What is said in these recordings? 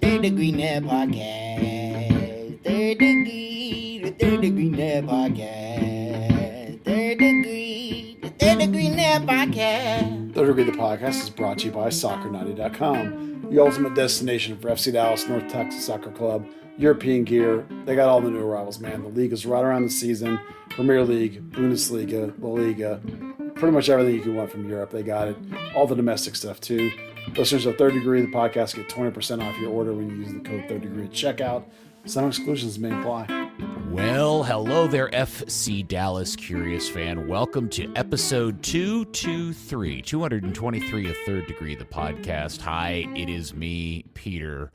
Third Degree Net Podcast. The Third Degree Net Podcast. The Third Degree Net Podcast. Third Degree the Podcast is brought to you by Soccer90.com, the ultimate destination for FC Dallas, North Texas Soccer Club, European gear. They got all the new arrivals, man. The league is right around the season. Premier League, Bundesliga, La Liga, pretty much everything you can want from Europe. They got it. All the domestic stuff, too. Listeners of Third Degree, the podcast, get 20% off your order when you use the code Third Degree at checkout. Some exclusions may apply. Well, hello there, FC Dallas Curious fan. Welcome to episode 223 of Third Degree, the podcast. Hi, it is me, Peter.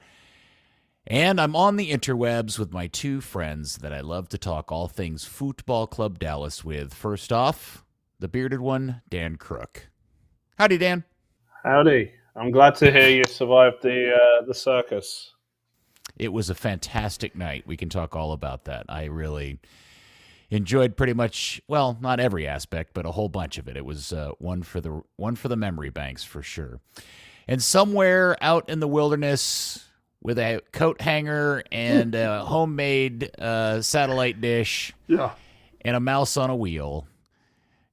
And I'm on the interwebs with my two friends that I love to talk all things Football Club Dallas with. First off, the bearded one, Dan Crooke. Howdy, Dan. Howdy. I'm glad to hear you survived the circus. It was a fantastic night. We can talk all about that. I really enjoyed pretty much, well, not every aspect, but a whole bunch of it. It was one for the memory banks for sure. And somewhere out in the wilderness with a coat hanger and a homemade satellite dish, and a mouse on a wheel.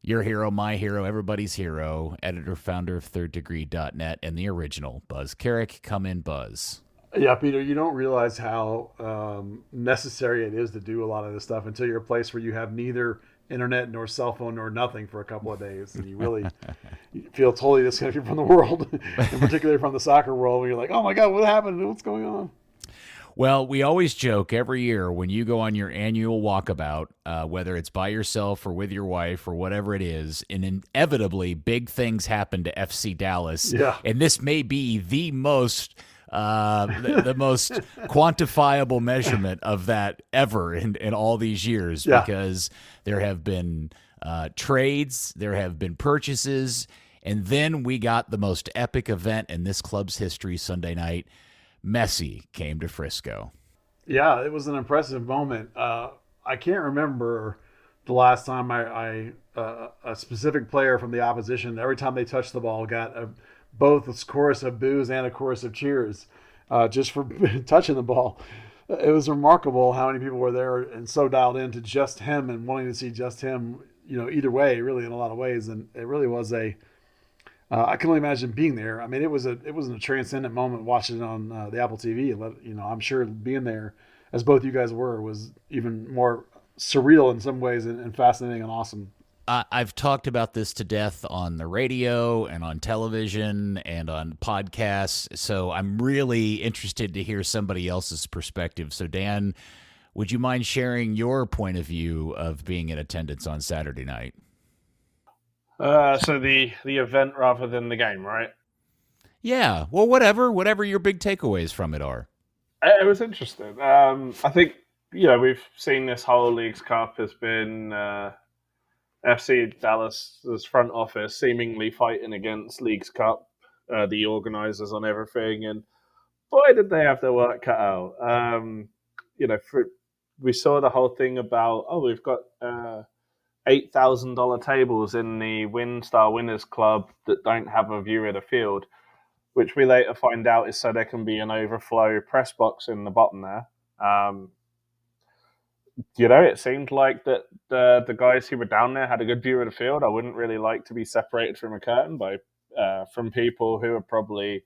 Your hero, my hero, everybody's hero, editor, founder of thirddegree.net, and the original Buzz Carrick. Come in, Buzz. Yeah, Peter, you don't realize how necessary it is to do a lot of this stuff until you're a place where you have neither internet nor cell phone nor nothing for a couple of days. And you really feel totally disconnected from the world, and particularly from the soccer world, where you're like, oh my God, what happened? What's going on? Well, we always joke every year when you go on your annual walkabout, whether it's by yourself or with your wife or whatever it is, and inevitably big things happen to FC Dallas. Yeah. And this may be the most the most quantifiable measurement of that ever in all these years, because there have been trades, there have been purchases, and then we got the most epic event in this club's history Sunday night. Messi came to Frisco. Yeah, it was an impressive moment. I can't remember the last time a specific player from the opposition, every time they touched the ball, got both a chorus of boos and a chorus of cheers just for touching the ball. It was remarkable how many people were there and so dialed into just him and wanting to see just him, either way, really in a lot of ways. And it really was I can only imagine being there. I mean, it wasn't a transcendent moment watching it on the Apple TV. I'm sure being there, as both you guys were, was even more surreal in some ways and fascinating and awesome. I've talked about this to death on the radio and on television and on podcasts, so I'm really interested to hear somebody else's perspective. So, Dan, would you mind sharing your point of view of being in attendance on Saturday night? So the event rather than the game, right? Yeah. Well, whatever your big takeaways from it are. It was interesting. I think, we've seen this whole Leagues Cup has been FC Dallas's front office seemingly fighting against Leagues Cup, the organizers on everything. And boy, did they have their work cut out. We saw the whole thing about, we've got $8,000 tables in the WinStar Winners Club that don't have a view of the field, which we later find out is so there can be an overflow press box in the bottom there. It seemed like that the guys who were down there had a good view of the field. I wouldn't really like to be separated from a curtain from people who are probably,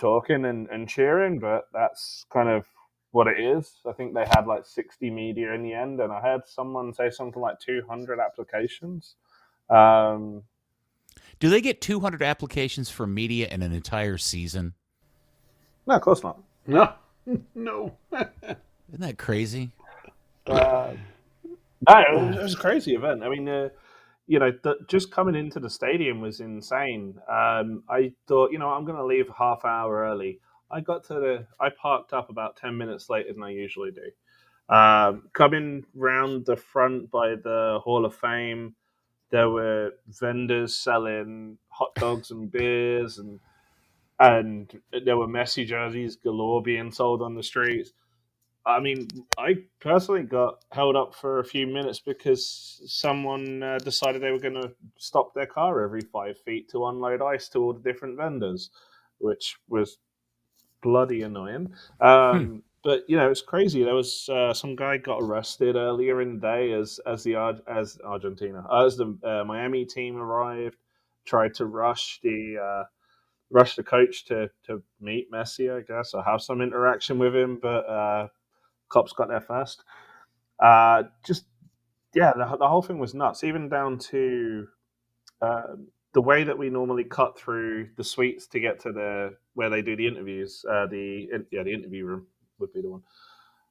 talking and cheering, but that's kind of what it is. I think they had like 60 media in the end, and I heard someone say something like 200 applications. Do they get 200 applications for media in an entire season? No, of course not. No. Isn't that crazy? No, it was a crazy event. I mean, just coming into the stadium was insane. I thought, I'm going to leave a half hour early. I parked up about 10 minutes later than I usually do. Coming round the front by the Hall of Fame, there were vendors selling hot dogs and beers, and there were Messi jerseys galore being sold on the streets. I mean, I personally got held up for a few minutes because someone decided they were going to stop their car every 5 feet to unload ice to all the different vendors, which was bloody annoying. But it's crazy. There was some guy got arrested earlier in the day as Argentina, as the Miami team arrived, tried to rush the coach to meet Messi, I guess, or have some interaction with him, but cops got there first. The whole thing was nuts, even down to the way that we normally cut through the suites to get to where they do the interviews. The interview room would be the one.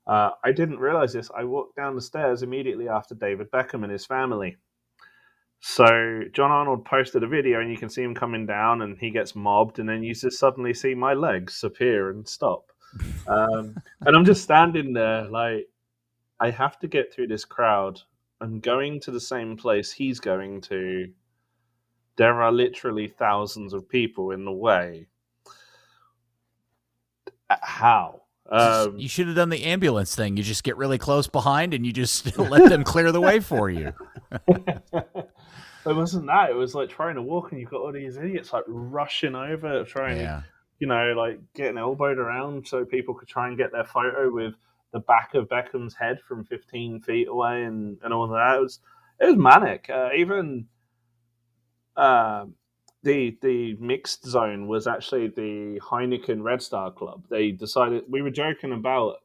I didn't realize this. I walked down the stairs immediately after David Beckham and his family. So John Arnold posted a video, and you can see him coming down, and he gets mobbed, and then you just suddenly see my legs appear and stop. And I'm just standing there like, I have to get through this crowd. I'm going to the same place he's going to. There are literally thousands of people in the way. How? You should have done the ambulance thing. You just get really close behind and you just let them clear the way for you. It wasn't that. It was like trying to walk, and you've got all these idiots like rushing over, trying like getting elbowed around so people could try and get their photo with the back of Beckham's head from 15 feet away and all of that. It was manic. Even the mixed zone was actually the Heineken Red Star Club. They decided, we were joking about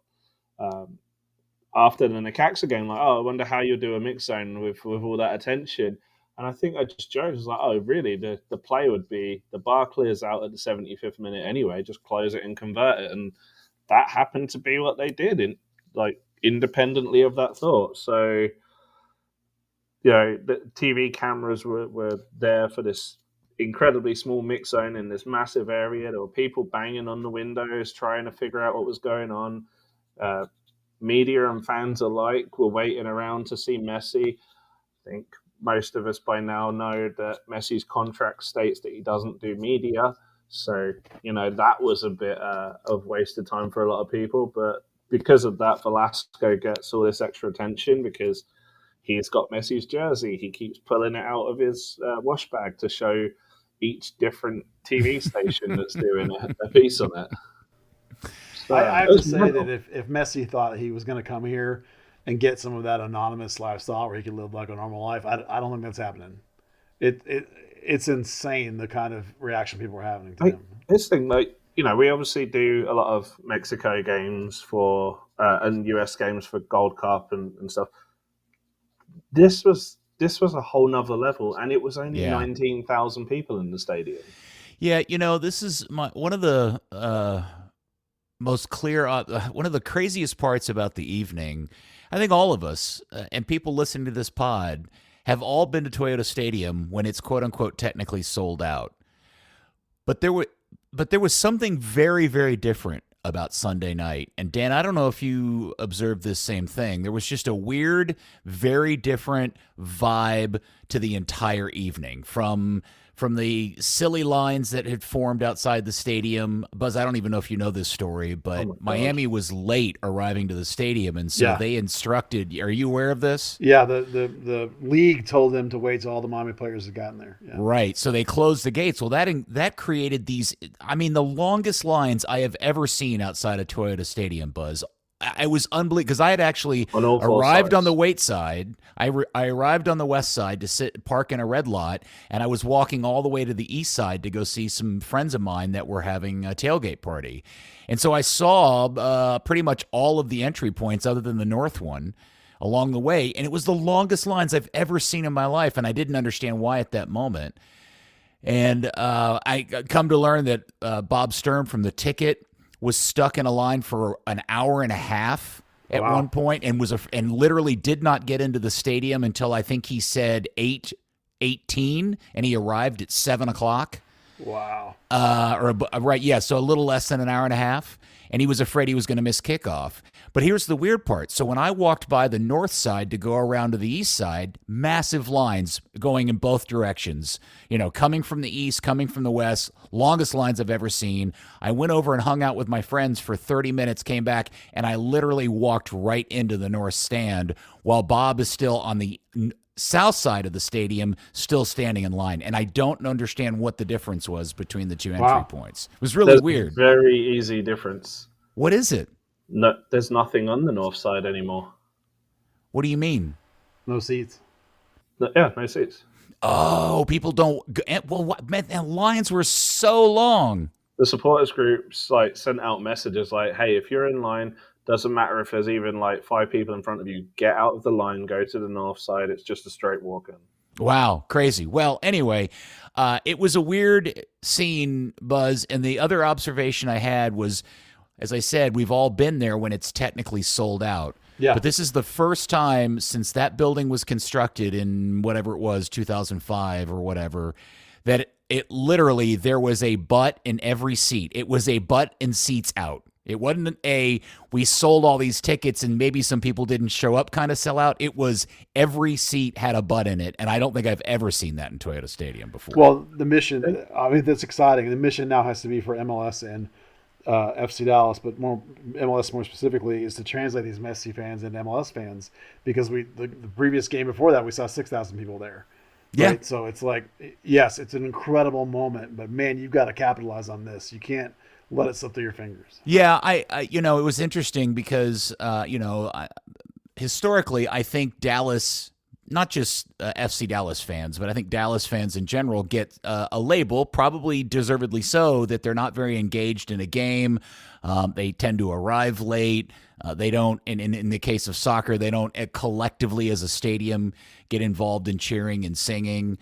after the Necaxa game, like, I wonder how you'll do a mixed zone with all that attention. And I think I just joked, I was like, oh, really? The play would be the bar clears out at the 75th minute anyway, just close it and convert it. And that happened to be what they did, independently of that thought. So, the TV cameras were there for this incredibly small mix zone in this massive area. There were people banging on the windows, trying to figure out what was going on. Media and fans alike were waiting around to see Messi. I think most of us by now know that Messi's contract states that he doesn't do media. So, that was a bit of wasted time for a lot of people. But because of that, Velasco gets all this extra attention because he's got Messi's jersey. He keeps pulling it out of his wash bag to show each different TV station that's doing a piece on it. So, I have to say that if Messi thought he was going to come here and get some of that anonymous lifestyle where he could live like a normal life, I don't think that's happening. It's insane the kind of reaction people are having to him. This thing, we obviously do a lot of Mexico games for and US games for Gold Cup and stuff. This was a whole nother level, and it was only 19,000 people in the stadium. Yeah, this is one of the most clear, one of the craziest parts about the evening. I think all of us and people listening to this pod have all been to Toyota Stadium when it's quote unquote technically sold out. But there was something very, very different about Sunday night. And Dan, I don't know if you observed this same thing. There was just a weird, very different vibe to the entire evening from the silly lines that had formed outside the stadium. Buzz, I don't even know if you know this story, but Miami was late arriving to the stadium, and so they instructed. Are you aware of this? Yeah, the league told them to wait till all the Miami players had gotten there. Yeah. Right, so they closed the gates. Well, that created these. I mean, the longest lines I have ever seen outside of Toyota Stadium, Buzz. I was unbelievable because I had actually arrived on the wait side. I arrived on the west side to park in a red lot, and I was walking all the way to the east side to go see some friends of mine that were having a tailgate party. And so I saw pretty much all of the entry points other than the north one along the way, and it was the longest lines I've ever seen in my life, and I didn't understand why at that moment. And I come to learn that Bob Stern from The Ticket was stuck in a line for an hour and a half at one point, and literally did not get into the stadium until I think he said 8:18, and he arrived at 7:00. Wow. Right, yeah. So a little less than an hour and a half, and he was afraid he was going to miss kickoff. But here's the weird part. So when I walked by the north side to go around to the east side, massive lines going in both directions, coming from the east, coming from the west, longest lines I've ever seen. I went over and hung out with my friends for 30 minutes, came back, and I literally walked right into the north stand while Bob is still on the south side of the stadium still standing in line. And I don't understand what the difference was between the two entry points. It was really There's weird. A very easy difference. What is it? No, there's nothing on the north side anymore. What do you mean? No seats. No seats. Oh, people don't. Well, what, man, the lines were so long. The supporters groups like sent out messages like, "Hey, if you're in line, doesn't matter if there's even like 5 people in front of you. Get out of the line. Go to the north side. It's just a straight walk in." Wow, crazy. Well, anyway, it was a weird scene, Buzz. And the other observation I had was, as I said, we've all been there when it's technically sold out. Yeah. But this is the first time since that building was constructed in whatever it was, 2005 or whatever, that it literally, there was a butt in every seat. It was a butt and seats out. It wasn't we sold all these tickets and maybe some people didn't show up kind of sellout. It was every seat had a butt in it. And I don't think I've ever seen that in Toyota Stadium before. Well, the mission, I mean, that's exciting. The mission now has to be for MLS and FC Dallas, but MLS more specifically is to translate these Messi fans into MLS fans, because the previous game before that we saw 6,000 people there. Yeah. Right? So it's like, yes, it's an incredible moment, but man, you've got to capitalize on this. You can't let it slip through your fingers. Yeah, I it was interesting because historically I think Dallas, not just FC Dallas fans, but I think Dallas fans in general get a label, probably deservedly so, that they're not very engaged in a game. They tend to arrive late. They don't, in the case of soccer, they don't collectively as a stadium get involved in cheering and singing.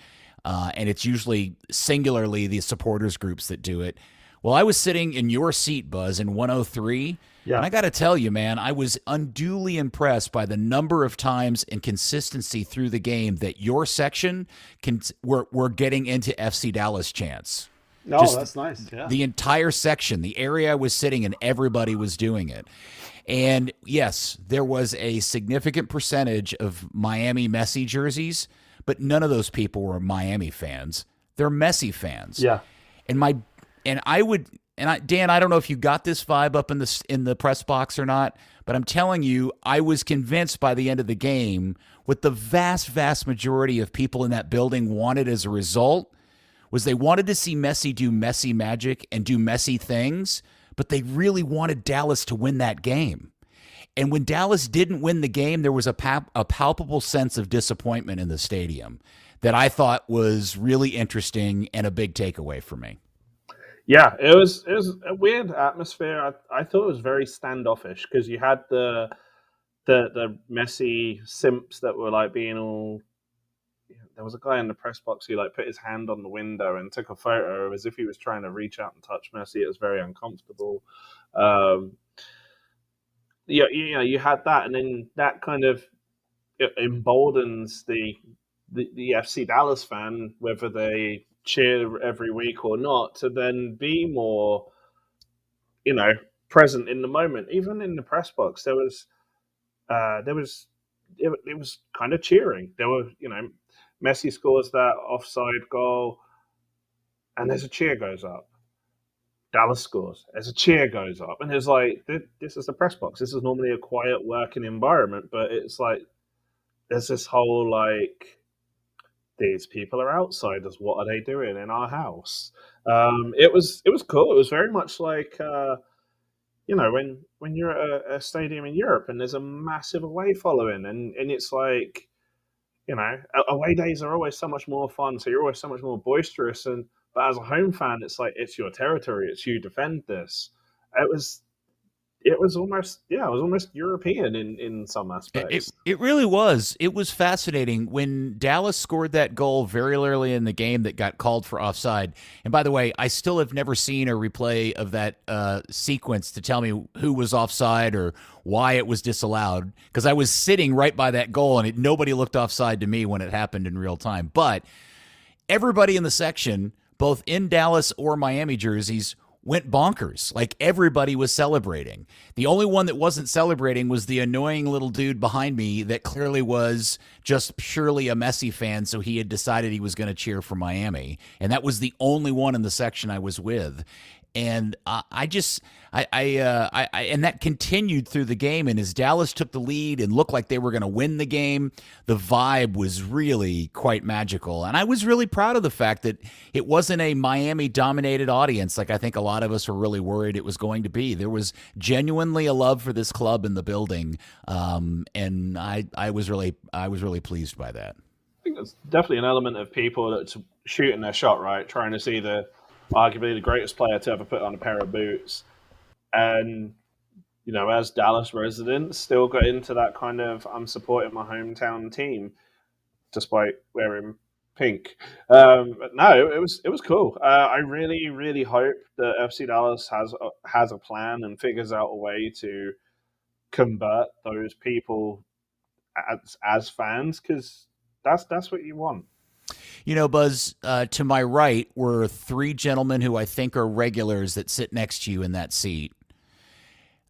And it's usually singularly the supporters groups that do it. Well, I was sitting in your seat, Buzz, in 103. Yeah. And I got to tell you, man, I was unduly impressed by the number of times and consistency through the game that your section were getting into FC Dallas chants. No, that's nice. Yeah. The entire section, the area I was sitting in, everybody was doing it. And yes, there was a significant percentage of Miami Messi jerseys, but none of those people were Miami fans. They're Messi fans. Yeah. Dan, I don't know if you got this vibe up in the press box or not, but I'm telling you, I was convinced by the end of the game, what the vast, vast majority of people in that building wanted as a result was they wanted to see Messi do Messi magic and do Messi things, but they really wanted Dallas to win that game. And when Dallas didn't win the game, there was a palpable sense of disappointment in the stadium that I thought was really interesting and a big takeaway for me. Yeah, it was a weird atmosphere. I thought it was very standoffish because you had the Messi simps that were like being all. There was a guy in the press box who like put his hand on the window and took a photo as if he was trying to reach out and touch Messi. It was very uncomfortable. You had that, and then that kind of emboldens the FC Dallas fan, whether they cheer every week or not, to then be more, present in the moment. Even in the press box, it was kind of cheering. There were, Messi scores that offside goal, and there's a cheer goes up. Dallas scores, as a cheer goes up, and it's like, this is the press box. This is normally a quiet working environment, but it's like there's this whole like, these people are outsiders. What are they doing in our house? It was cool. It was very much like when you're at a stadium in Europe and there's a massive away following, and it's like, away days are always so much more fun. So you're always so much more boisterous, but as a home fan, it's like, it's your territory. It's you defend this. It was almost European in some aspects. It really was. It was fascinating when Dallas scored that goal very early in the game that got called for offside. And by the way, I still have never seen a replay of that sequence to tell me who was offside or why it was disallowed, because I was sitting right by that goal and nobody looked offside to me when it happened in real time. But everybody in the section, both in Dallas or Miami jerseys, went bonkers. Like, everybody was celebrating. The only one that wasn't celebrating was the annoying little dude behind me that clearly was just purely a Messi fan, so he had decided he was going to cheer for Miami. And that was the only one in the section I was with. And and that continued through the game. And as Dallas took the lead and looked like they were going to win the game, the vibe was really quite magical. And I was really proud of the fact that it wasn't a Miami-dominated audience like I think a lot of us were really worried it was going to be. There was genuinely a love for this club in the building, and I was really pleased by that. I think there's definitely an element of people that's shooting their shot, right? Trying to see arguably the greatest player to ever put on a pair of boots. And, as Dallas residents, still got into that kind of, I'm supporting my hometown team, despite wearing pink. But no, it was cool. I really, really hope that FC Dallas has a plan and figures out a way to convert those people as fans, because that's what you want. Buzz, to my right were three gentlemen who I think are regulars that sit next to you in that seat.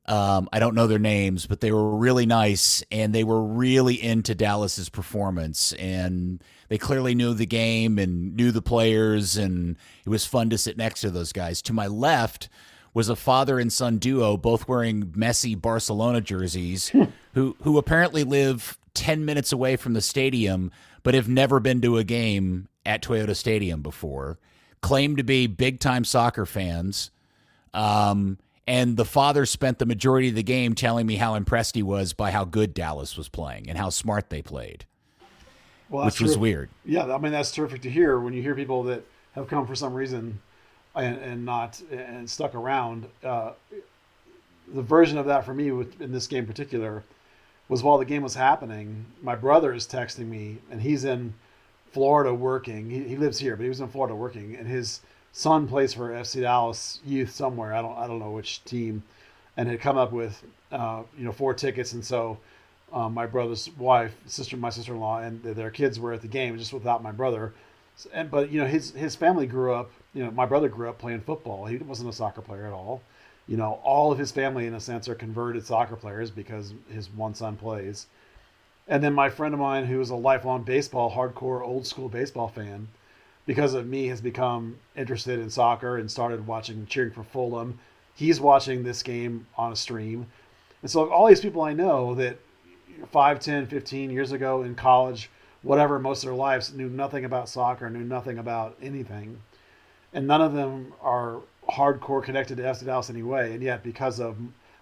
I don't know their names, but they were really nice, and they were really into Dallas's performance, and they clearly knew the game and knew the players, and it was fun to sit next to those guys. To my left was a father and son duo, both wearing Messi Barcelona jerseys, who apparently live 10 minutes away from the stadium, but have never been to a game at Toyota Stadium before, claim to be big-time soccer fans, and the father spent the majority of the game telling me how impressed he was by how good Dallas was playing and how smart they played, which was weird. Yeah, I mean, that's terrific to hear when you hear people that have come for some reason and stuck around. The version of that for me in this game in particular was while the game was happening, my brother is texting me, and he's in Florida working. He lives here, but he was in Florida working, and his son plays for FC Dallas youth somewhere. I don't know which team, and had come up with 4 tickets, and so my brother's wife, my sister-in-law, and their kids were at the game just without my brother. But his family grew up. My brother grew up playing football. He wasn't a soccer player at all. All of his family, in a sense, are converted soccer players because his one son plays. And then my friend of mine, who is a lifelong hardcore, old school baseball fan, because of me, has become interested in soccer and started cheering for Fulham. He's watching this game on a stream. And so all these people I know that 5, 10, 15 years ago in college, whatever, most of their lives, knew nothing about soccer, knew nothing about anything. And none of them are hardcore connected to FC Dallas anyway, and yet because of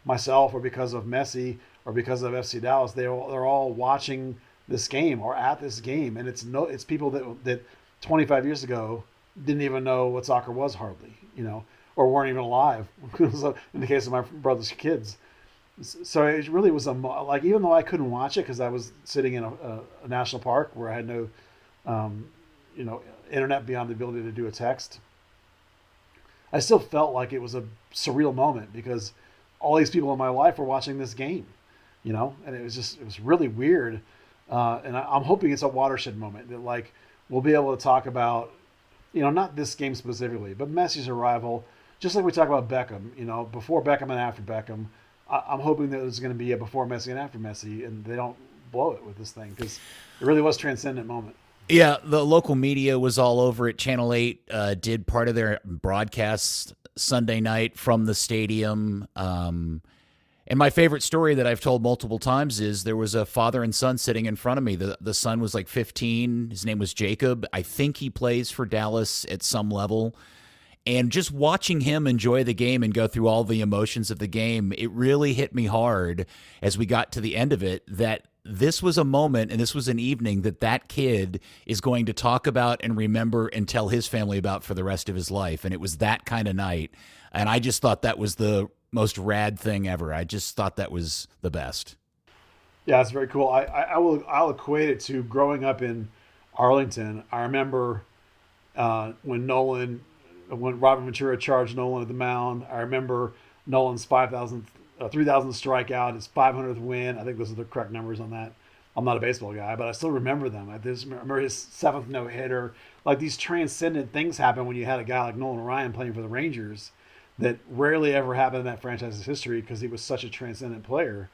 myself or because of Messi or because of FC Dallas, they're all watching this game or at this game, and it's people that 25 years ago didn't even know what soccer was hardly, or weren't even alive. So in the case of my brother's kids, so it really was even though I couldn't watch it because I was sitting in a national park where I had no, internet beyond the ability to do a text. I still felt like it was a surreal moment because all these people in my life were watching this game, and it was really weird. And I'm hoping it's a watershed moment that we'll be able to talk about, not this game specifically, but Messi's arrival, just like we talk about Beckham, before Beckham and after Beckham. I'm hoping that there's going to be a before Messi and after Messi, and they don't blow it with this thing because it really was a transcendent moment. Yeah, the local media was all over it. Channel 8 did part of their broadcast Sunday night from the stadium. And my favorite story that I've told multiple times is there was a father and son sitting in front of me. The son was 15. His name was Jacob. I think he plays for Dallas at some level. And just watching him enjoy the game and go through all the emotions of the game, it really hit me hard as we got to the end of it that this was a moment and this was an evening that kid is going to talk about and remember and tell his family about for the rest of his life. And it was that kind of night. And I just thought that was the most rad thing ever. I just thought that was the best. Yeah, it's very cool. I'll equate it to growing up in Arlington. I remember when Robert Ventura charged Nolan at the mound. I remember Nolan's 3,000th strikeout, his 500th win. I think those are the correct numbers on that. I'm not a baseball guy, but I still remember them. I just remember his 7th no-hitter. These transcendent things happen when you had a guy like Nolan Ryan playing for the Rangers that rarely ever happened in that franchise's history because he was such a transcendent player.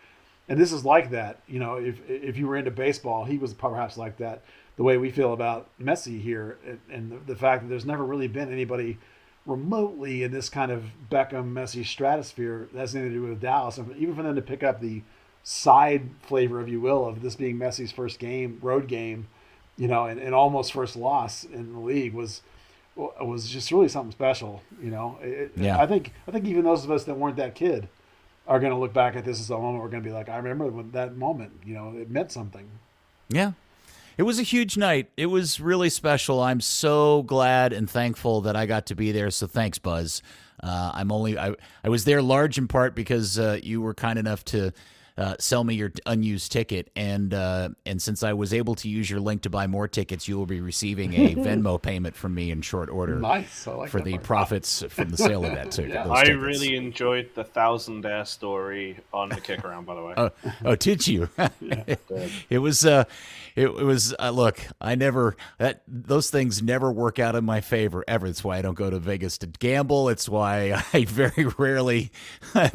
And this is like that. If you were into baseball, he was perhaps like that. The way we feel about Messi here, and the fact that there's never really been anybody remotely in this kind of Beckham Messi stratosphere that has anything to do with Dallas. And even for them to pick up the side flavor, if you will, of this being Messi's first road game, and almost first loss in the league was just really something special. Yeah. I think even those of us that weren't that kid are going to look back at this as a moment we're going to be like, I remember when that moment, it meant something. Yeah. It was a huge night. It was really special. I'm so glad and thankful that I got to be there. So thanks, Buzz. I was there large in part because you were kind enough to sell me your unused ticket, and since I was able to use your link to buy more tickets, you will be receiving a Venmo payment from me in short order. Nice, I like for that the part. profits from the sale of that ticket. Yeah. I really enjoyed the Thousand Air story on the kick around, by the way. Oh, did you? It was. Look, those things never work out in my favor ever. That's why I don't go to Vegas to gamble. It's why I very rarely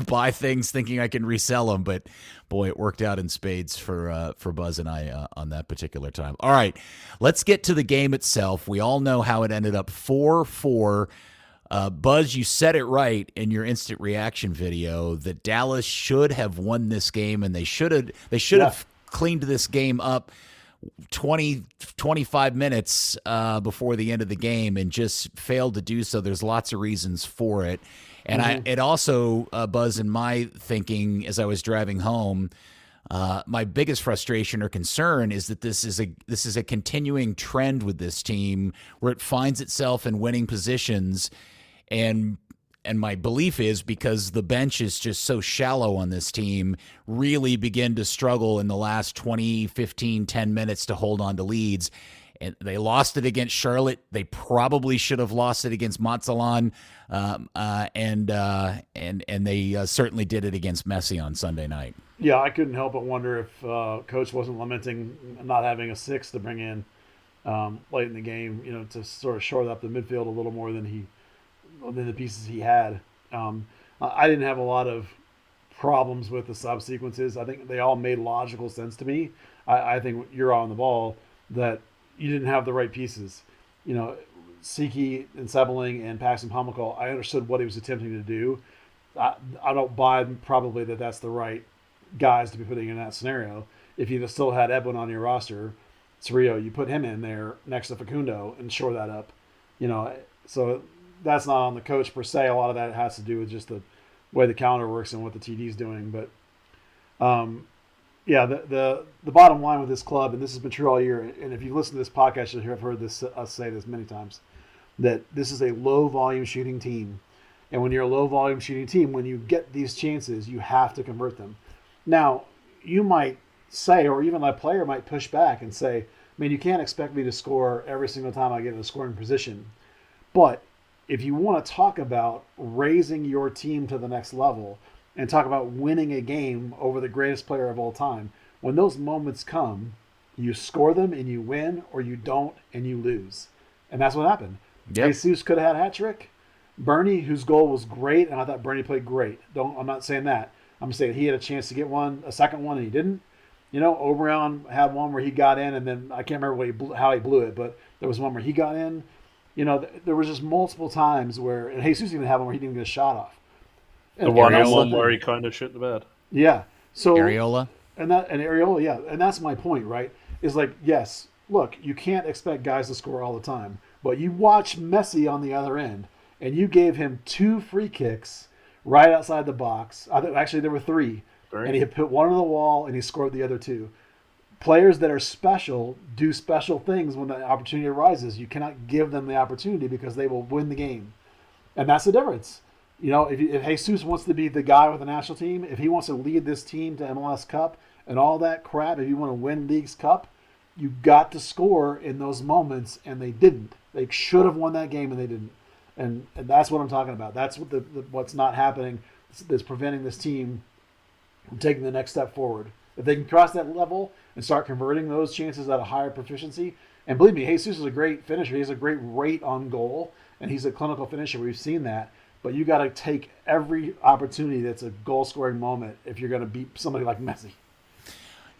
buy things thinking I can resell them. But boy, it worked out in spades for Buzz and I on that particular time. All right, let's get to the game itself. We all know how it ended up 4-4. Buzz, you said it right in your instant reaction video that Dallas should have won this game, and they should have cleaned this game up 25 minutes before the end of the game and just failed to do so. There's lots of reasons for it. And it also, Buzz, in my thinking as I was driving home, my biggest frustration or concern is that this is a continuing trend with this team where it finds itself in winning positions. And my belief is because the bench is just so shallow on this team, really begin to struggle in the last 20, 15, 10 minutes to hold on to leads. And they lost it against Charlotte. They probably should have lost it against Mazatlan. And they certainly did it against Messi on Sunday night. Yeah, I couldn't help but wonder if Coach wasn't lamenting not having a six to bring in late in the game, to sort of shore up the midfield a little more than the pieces he had. I didn't have a lot of problems with the subsequences. I think they all made logical sense to me. I think you're on the ball that you didn't have the right pieces. Siki and Sebeling and Paxton Pomykal, I understood what he was attempting to do. I don't buy probably that that's the right guys to be putting in that scenario. If you still had Edwin on your roster, Cerrillo, you put him in there next to Facundo and shore that up. So that's not on the coach per se. A lot of that has to do with just the way the calendar works and what the TD's doing. But the bottom line with this club, and this has been true all year, and if you listen to this podcast, you'll have heard us say this many times, that this is a low volume shooting team. And when you're a low volume shooting team, when you get these chances, you have to convert them. Now, you might say, or even a player might push back and say, you can't expect me to score every single time I get in a scoring position. But if you want to talk about raising your team to the next level and talk about winning a game over the greatest player of all time, when those moments come, you score them and you win, or you don't and you lose. And that's what happened. Yep. Jesus could have had a hat trick. Bernie, whose goal was great, and I thought Bernie played great. I'm not saying that. I'm saying he had a chance to get a second one, and he didn't. Oberon had one where he got in, and then I can't remember how he blew it, but there was one where he got in. There was just multiple times where, and Jesus even had one where he didn't get a shot off. And the one where he kind of shit the bed. Yeah. So Areola? And Areola, yeah. And that's my point, right? Is like, yes, look, you can't expect guys to score all the time, but you watch Messi on the other end, and you gave him 2 free kicks right outside the box. Actually, there were 3. And he had put one on the wall, and he scored the other 2. Players that are special do special things when the opportunity arises. You cannot give them the opportunity because they will win the game. And that's the difference. If Jesus wants to be the guy with the national team, if he wants to lead this team to MLS Cup and all that crap, if you want to win League's Cup, you got to score in those moments, and they didn't. They should have won that game, and they didn't. And that's what I'm talking about. That's what what's not happening that's preventing this team from taking the next step forward. If they can cross that level and start converting those chances at a higher proficiency, and believe me, Jesus is a great finisher. He has a great rate on goal, and he's a clinical finisher. We've seen that. But you got to take every opportunity that's a goal-scoring moment if you're going to beat somebody like Messi.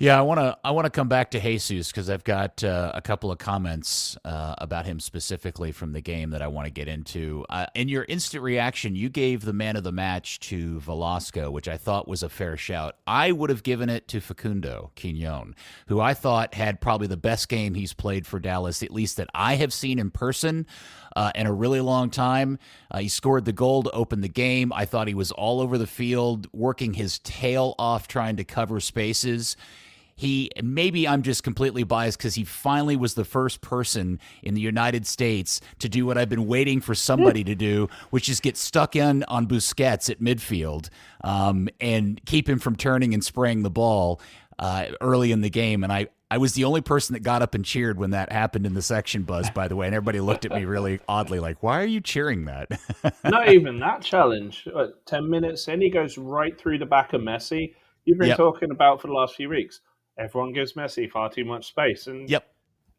Yeah, I want to come back to Jesus because I've got a couple of comments about him specifically from the game that I want to get into. In your instant reaction, you gave the man of the match to Velasco, which I thought was a fair shout. I would have given it to Facundo Quignon, who I thought had probably the best game he's played for Dallas, at least that I have seen in person in a really long time. He scored the goal to open the game. I thought he was all over the field, working his tail off trying to cover spaces. Maybe I'm just completely biased because he finally was the first person in the United States to do what I've been waiting for somebody to do, which is get stuck in on Busquets at midfield and keep him from turning and spraying the ball early in the game. And I was the only person that got up and cheered when that happened in the section, Buzz, by the way. And everybody looked at me really oddly like, why are you cheering that? Not even that challenge. 10 minutes in, he goes right through the back of Messi. You've been talking about for the last few weeks. Everyone gives Messi far too much space. And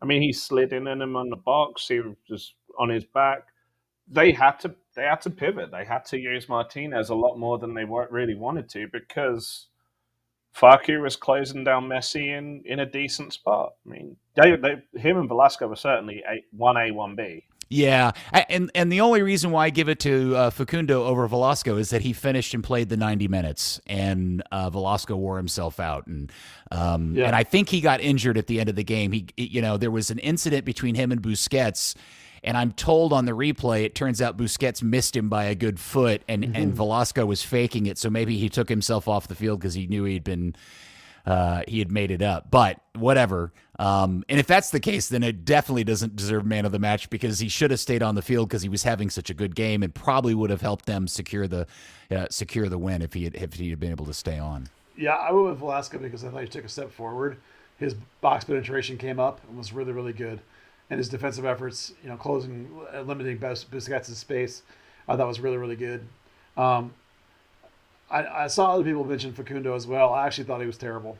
I mean, he slid in him on the box. He was just on his back. They had to pivot. They had to use Martinez a lot more than they really wanted to because Facu was closing down Messi in a decent spot. I mean, him and Velasco were certainly 1A, 1B. Yeah, and the only reason why I give it to Facundo over Velasco is that he finished and played the 90 minutes, and Velasco wore himself out, and I think he got injured at the end of the game. There was an incident between him and Busquets, and I'm told on the replay it turns out Busquets missed him by a good foot, and Velasco was faking it, so maybe he took himself off the field because he knew he had made it up. But whatever. And if that's the case, then it definitely doesn't deserve man of the match because he should have stayed on the field because he was having such a good game and probably would have helped them secure the win if he had been able to stay on. Yeah, I went with Velasco because I thought he took a step forward. His box penetration came up and was really, really good. And his defensive efforts, closing, limiting Busquets' space, I thought was really, really good. I saw other people mention Facundo as well. I actually thought he was terrible.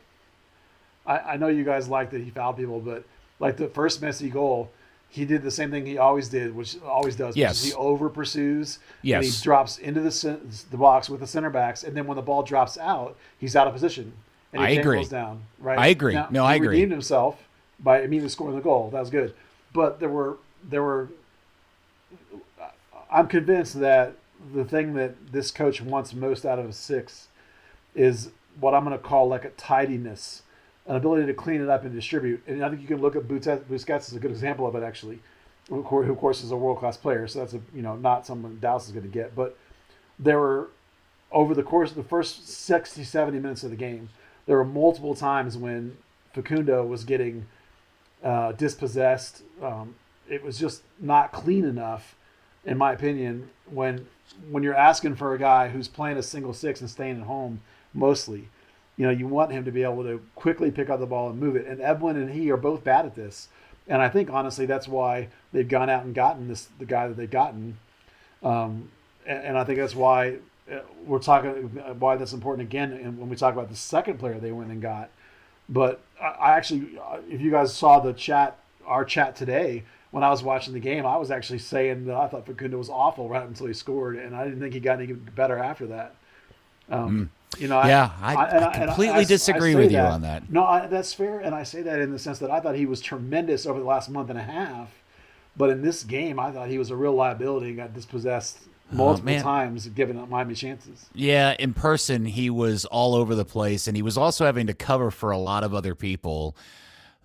I know you guys like that he fouled people, but like the first Messi goal, he did the same thing he always did, which always does. Yes. Which is he over pursues. Yes. And he drops into the box with the center backs, and then when the ball drops out, he's out of position. And he goes down. Right. I agree. Now, I he agree. redeemed himself by immediately scoring the goal. That was good. But there were. I'm convinced that the thing that this coach wants most out of a six is what I'm going to call like a tidiness, an ability to clean it up and distribute. And I think you can look at Busquets as a good example of it, actually, who of course is a world-class player. So that's not someone Dallas is going to get. But there were, over the course of the first 60, 70 minutes of the game, there were multiple times when Facundo was getting dispossessed. It was just not clean enough, in my opinion, when you're asking for a guy who's playing a single six and staying at home mostly. You want him to be able to quickly pick up the ball and move it. And Edwin and he are both bad at this. And I think, honestly, that's why they've gone out and gotten the guy that they've gotten. And I think that's why we're talking, why that's important again when we talk about the second player they went and got. But I actually, if you guys saw our chat today, when I was watching the game, I was actually saying that I thought Facundo was awful right until he scored, and I didn't think he got any better after that. I completely disagree with you on that. No, that's fair, and I say that in the sense that I thought he was tremendous over the last month and a half, but in this game, I thought he was a real liability and got dispossessed multiple times, giving Miami chances. Yeah, in person, he was all over the place, and he was also having to cover for a lot of other people.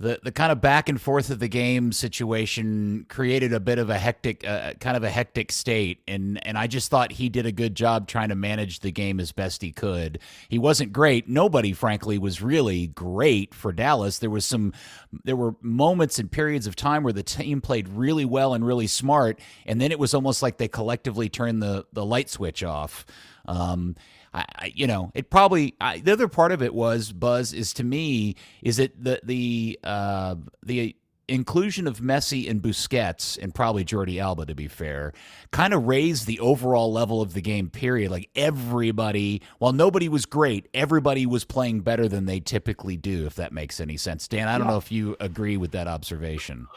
The kind of back and forth of the game situation created a bit of a hectic state, and I just thought he did a good job trying to manage the game as best he could. He wasn't great. Nobody, frankly, was really great for Dallas. There were moments and periods of time where the team played really well and really smart, and then it was almost like they collectively turned the light switch off. It probably the other part of it was, Buzz, is to me is it the inclusion of Messi and Busquets and probably Jordi Alba, to be fair, kind of raised the overall level of the game, period. Like everybody, while nobody was great, everybody was playing better than they typically do, if that makes any sense. Dan, I don't know if you agree with that observation.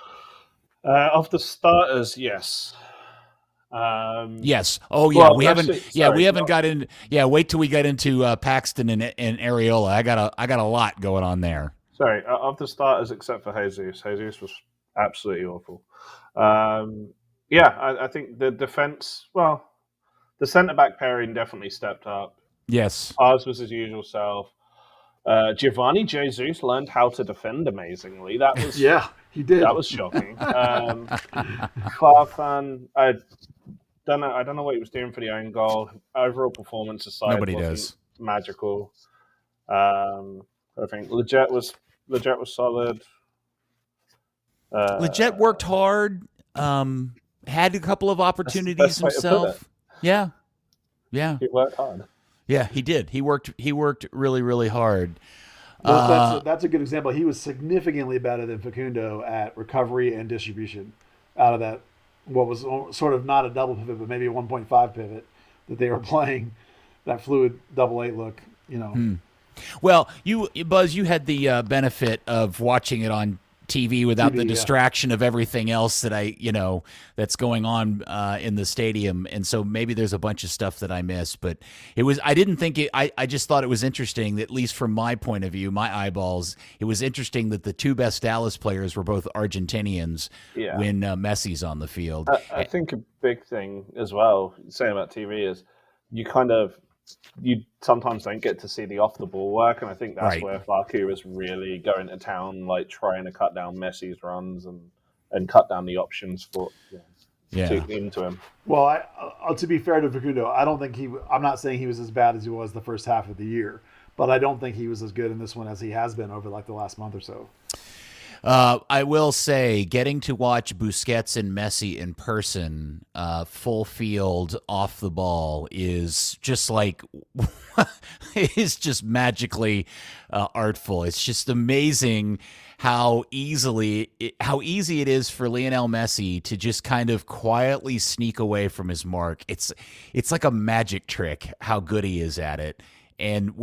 Of the starters, yes. Yes. Oh yeah. Well, we haven't. actually, Yeah, sorry, we haven't no. got in. Yeah. Wait till we get into Paxton and Areola. I got a lot going on there. Sorry, of the starters except for Jesus. Jesus was absolutely awful. I think the defense. Well, the centre back pairing definitely stepped up. Yes. Ours was his usual self. Giovanni Jesus learned how to defend amazingly. That was Yeah, he did. That was shocking. Farfan, I don't know what he was doing for the own goal. Overall performance aside, Nobody wasn't does. magical. I think Leggett was solid. Leggett worked hard. Had a couple of opportunities best way to put himself. it. Yeah. He worked hard. Yeah, he did. He worked really, really hard. Well, that's a good example. He was significantly better than Facundo at recovery and distribution out of that, what was sort of not a double pivot, but maybe a 1.5 pivot that they were playing, that fluid double 8 look, Well, Buzz, you had the benefit of watching it on TV without the distraction of everything else that that's going on in the stadium, and so maybe there's a bunch of stuff that I missed. But I didn't think it. I just thought it was interesting that, at least from my point of view, my eyeballs, it was interesting that the two best Dallas players were both Argentinians when Messi's on the field. I think a big thing as well, saying about TV, is you sometimes don't get to see the off the ball work, and I think that's where Facu was really going to town, like trying to cut down Messi's runs and cut down the options into him. Well, to be fair to Facundo, I'm not saying he was as bad as he was the first half of the year, but I don't think he was as good in this one as he has been over like the last month or so. I will say, getting to watch Busquets and Messi in person, full field, off the ball, is just like, it's just magically artful. It's just amazing how easy it is for Lionel Messi to just kind of quietly sneak away from his mark. It's like a magic trick how good he is at it. And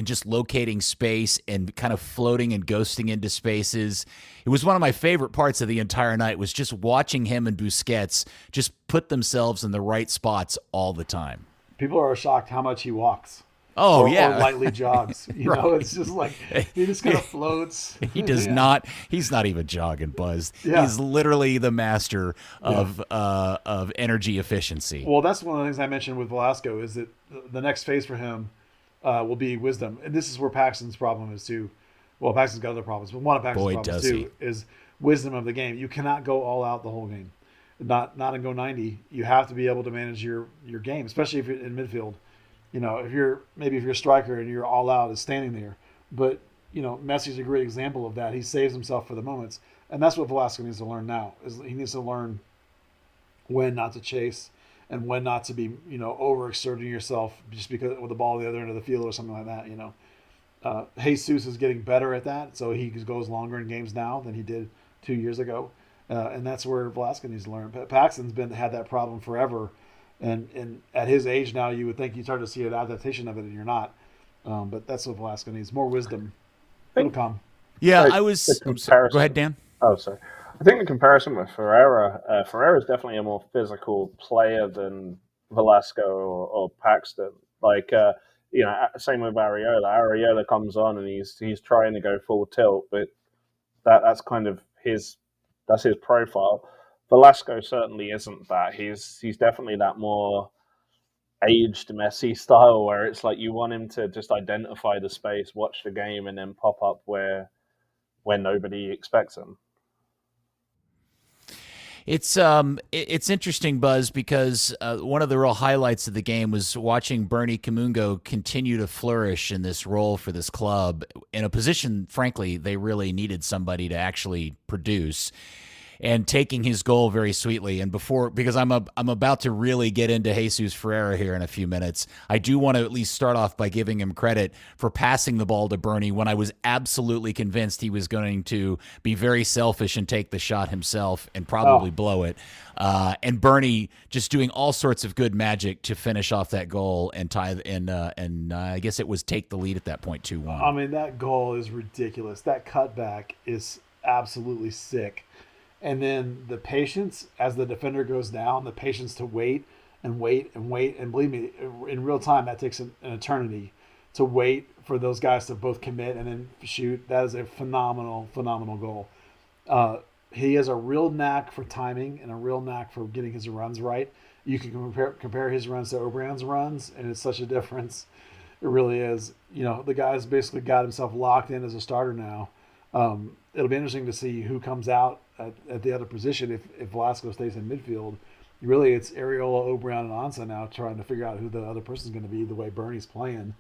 just locating space and kind of floating and ghosting into spaces. It was one of my favorite parts of the entire night, was just watching him and Busquets just put themselves in the right spots all the time. People are shocked how much he walks. Oh, or lightly jogs. It's just like he just kind of floats. He does not. He's not even jogging, Buzz. Yeah. He's literally the master of energy efficiency. Well, that's one of the things I mentioned with Velasco, is that the next phase for him will be wisdom. And this is where Paxton's problem is too. Well, Paxton's got other problems, but one of Paxton's problems too is wisdom of the game. You cannot go all out the whole game. Not and go 90. You have to be able to manage your game, especially if you're in midfield. If you're a striker and you're all out, is standing there. But Messi's a great example of that. He saves himself for the moments, and that's what Velasco needs to learn now. Is he needs to learn when not to chase and when not to be, overexerting yourself just because with the ball at the other end of the field or something like that. Jesus is getting better at that, so he goes longer in games now than he did 2 years ago, and that's where Velasco needs to learn. Paxton's had that problem forever, and at his age now, you would think you start to see an adaptation of it, and you're not. But that's what Velasco needs: more wisdom. It'll come. Yeah, go ahead, Dan. Oh, sorry. I think the comparison with Ferreira, Ferreira is definitely a more physical player than Velasco or Paxton. Same with Areola. Areola comes on and he's trying to go full tilt, but that's kind of his profile. Velasco certainly isn't that. He's definitely that more aged Messi style, where it's like you want him to just identify the space, watch the game, and then pop up where nobody expects him. It's interesting, Buzz, because one of the real highlights of the game was watching Bernie Kamungo continue to flourish in this role for this club in a position, frankly, they really needed somebody to actually produce. And taking his goal very sweetly. And because I'm about to really get into Jesus Ferreira here in a few minutes, I do want to at least start off by giving him credit for passing the ball to Bernie when I was absolutely convinced he was going to be very selfish and take the shot himself and probably blow it. And Bernie just doing all sorts of good magic to finish off that goal and tie. And I guess it was take the lead at that point 2-1. I mean, that goal is ridiculous. That cutback is absolutely sick. And then the patience as the defender goes down, the patience to wait and wait and wait. And believe me, in real time, that takes an eternity to wait for those guys to both commit and then shoot. That is a phenomenal, phenomenal goal. He has a real knack for timing and a real knack for getting his runs right. You can compare his runs to Obrian's runs, and it's such a difference. It really is. You know, the guy's basically got himself locked in as a starter now. It'll be interesting to see who comes out at the other position if Velasco stays in midfield. Really, it's Ariola, Obrian, and Ansa now trying to figure out who the other person's going to be the way Bernie's playing.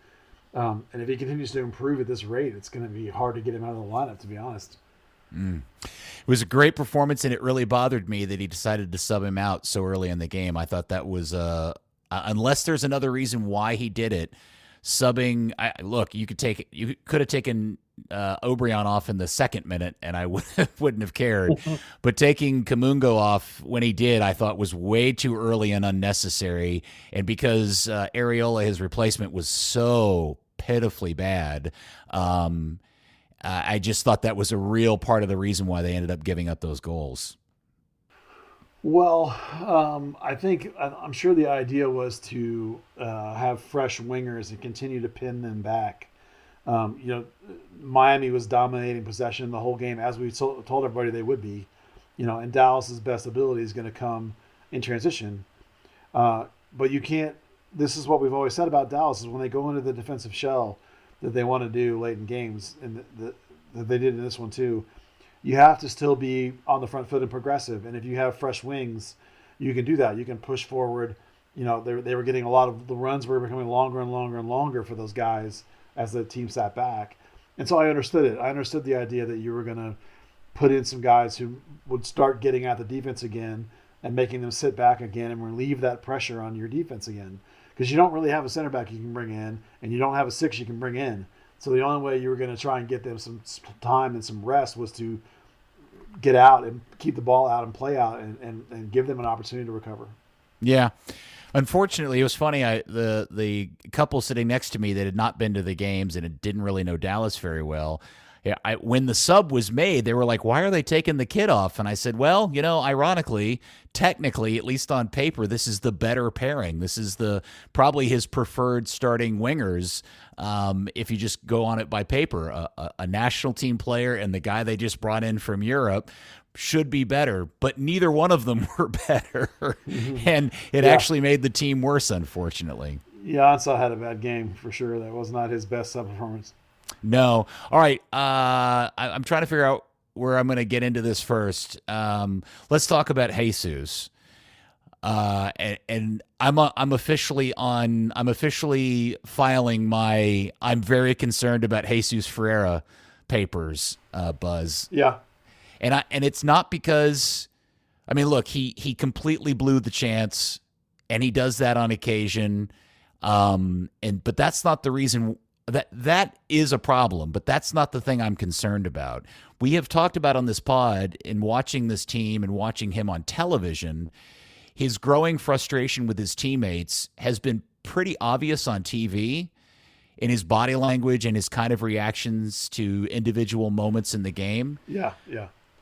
And if he continues to improve at this rate, it's going to be hard to get him out of the lineup, to be honest. It was a great performance, and it really bothered me that he decided to sub him out so early in the game. I thought that was, unless there's another reason why he did it, subbing. Look, you could have taken Obrian off in the second minute, and I wouldn't have cared. But taking Kamungo off when he did, I thought was way too early and unnecessary. And because Ariola, his replacement, was so pitifully bad, I just thought that was a real part of the reason why they ended up giving up those goals. Well, I'm sure the idea was to have fresh wingers and continue to pin them back. Miami was dominating possession the whole game, as we told everybody they would be. And Dallas's best ability is going to come in transition. But you can't. This is what we've always said about Dallas: is when they go into the defensive shell that they want to do late in games, and that they did in this one too. You have to still be on the front foot and progressive. And if you have fresh wings, you can do that. You can push forward. They were getting a lot of the runs were becoming longer and longer and longer for those guys as the team sat back. And so I understood it. I understood the idea that you were going to put in some guys who would start getting at the defense again and making them sit back again and relieve that pressure on your defense again. Because you don't really have a center back you can bring in, and you don't have a six you can bring in. So the only way you were going to try and get them some time and some rest was to get out and keep the ball out and play out and give them an opportunity to recover. Yeah. Unfortunately, it was funny. The couple sitting next to me that had not been to the games and didn't really know Dallas very well, when the sub was made, they were like, why are they taking the kid off? And I said, well, ironically, technically, at least on paper, this is the better pairing. This is probably his preferred starting wingers. If you just go on it by paper, a national team player and the guy they just brought in from Europe should be better, but neither one of them were better. And it actually made the team worse, unfortunately. Yeah, Ansa had a bad game for sure. That was not his best sub performance. No. All right. I'm trying to figure out where I'm going to get into this first. Let's talk about Jesus. And I'm officially filing my I'm very concerned about Jesus Ferreira papers, Buzz. Yeah. And it's not because, look, he completely blew the chance, and he does that on occasion. But that's not the reason. That is a problem, but that's not the thing I'm concerned about. We have talked about on this pod, in watching this team and watching him on television, his growing frustration with his teammates has been pretty obvious on TV in his body language and his kind of reactions to individual moments in the game. Yeah.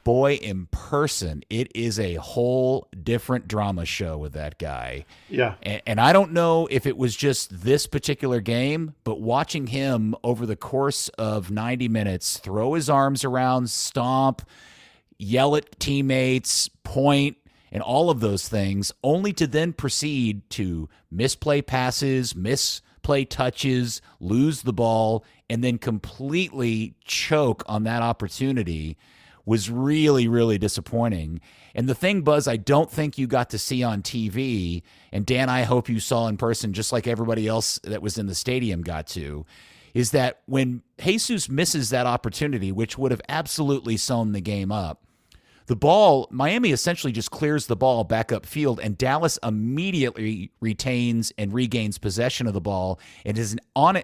Boy, in person, it is a whole different drama show with that guy. Yeah. And I don't know if it was just this particular game, but watching him over the course of 90 minutes throw his arms around, stomp, yell at teammates, point, and all of those things, only to then proceed to misplay passes, misplay touches, lose the ball, and then completely choke on that opportunity, was really, really disappointing. And the thing, Buzz, I don't think you got to see on TV, and Dan, I hope you saw in person, just like everybody else that was in the stadium got to, is that when Jesus misses that opportunity, which would have absolutely sewn the game up, the ball, Miami essentially just clears the ball back up field, and Dallas immediately retains and regains possession of the ball and is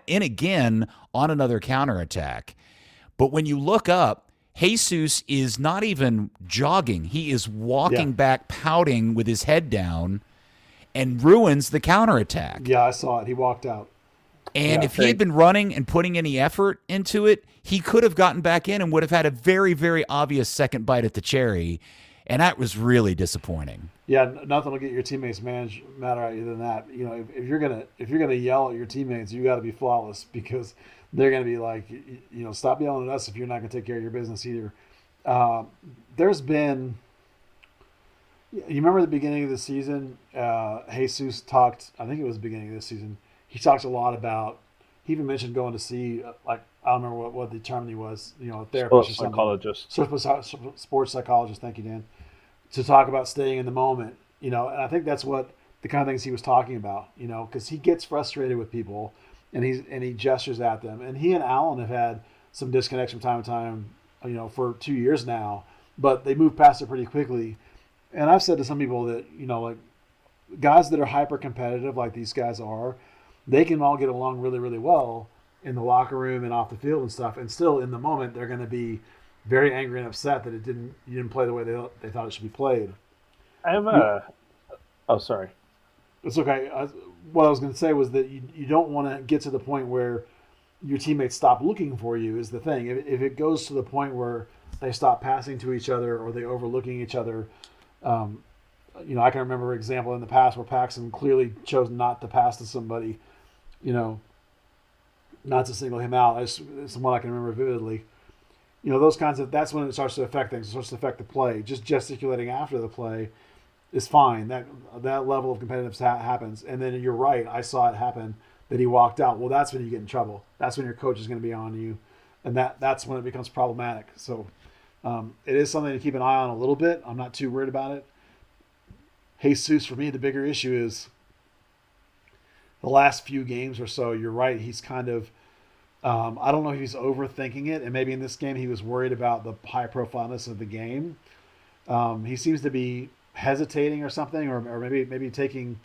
in again on another counterattack. But when you look up, Jesus is not even jogging. He is walking back, pouting with his head down, and ruins the counterattack. Yeah, I saw it. He walked out. And if he had been running and putting any effort into it, he could have gotten back in and would have had a very, very obvious second bite at the cherry. And that was really disappointing. Yeah, nothing will get your teammates mad at you than that. You know, if you're gonna yell at your teammates, you got to be flawless, because they're gonna be like, you know, stop yelling at us if you're not gonna take care of your business either. There's been, you remember the beginning of the season, Jesus talked. I think it was the beginning of this season. He talked a lot about. He even mentioned going to see, like, I don't remember what the term he was. You know, a therapist or something. Sports psychologist. Thank you, Dan. To talk about staying in the moment, you know, and I think that's what the kind of things he was talking about, you know, because he gets frustrated with people, and he gestures at them, and he and Alan have had some disconnects from time to time, you know, for 2 years now, but they move past it pretty quickly. And I've said to some people that, you know, like, guys that are hyper competitive like these guys are, they can all get along really, really well in the locker room and off the field and stuff, and still in the moment they're going to be very angry and upset that you didn't play the way they thought it should be played. I have oh, sorry. It's okay. What I was going to say was that you don't want to get to the point where your teammates stop looking for you is the thing. If it goes to the point where they stop passing to each other or they overlooking each other, you know, I can remember an example in the past where Paxson clearly chose not to pass to somebody, you know, not to single him out. It's one I can remember vividly. You know, those kinds of, that's when it starts to affect things. It starts to affect the play. Just gesticulating after the play is fine. That level of competitiveness happens. And then you're right. I saw it happen that he walked out. Well, that's when you get in trouble. That's when your coach is going to be on you. And that's when it becomes problematic. So it is something to keep an eye on a little bit. I'm not too worried about it. Jesus, for me, the bigger issue is the last few games or so. You're right. He's kind of, I don't know if he's overthinking it, and maybe in this game he was worried about the high profileness of the game. He seems to be hesitating or something, or maybe taking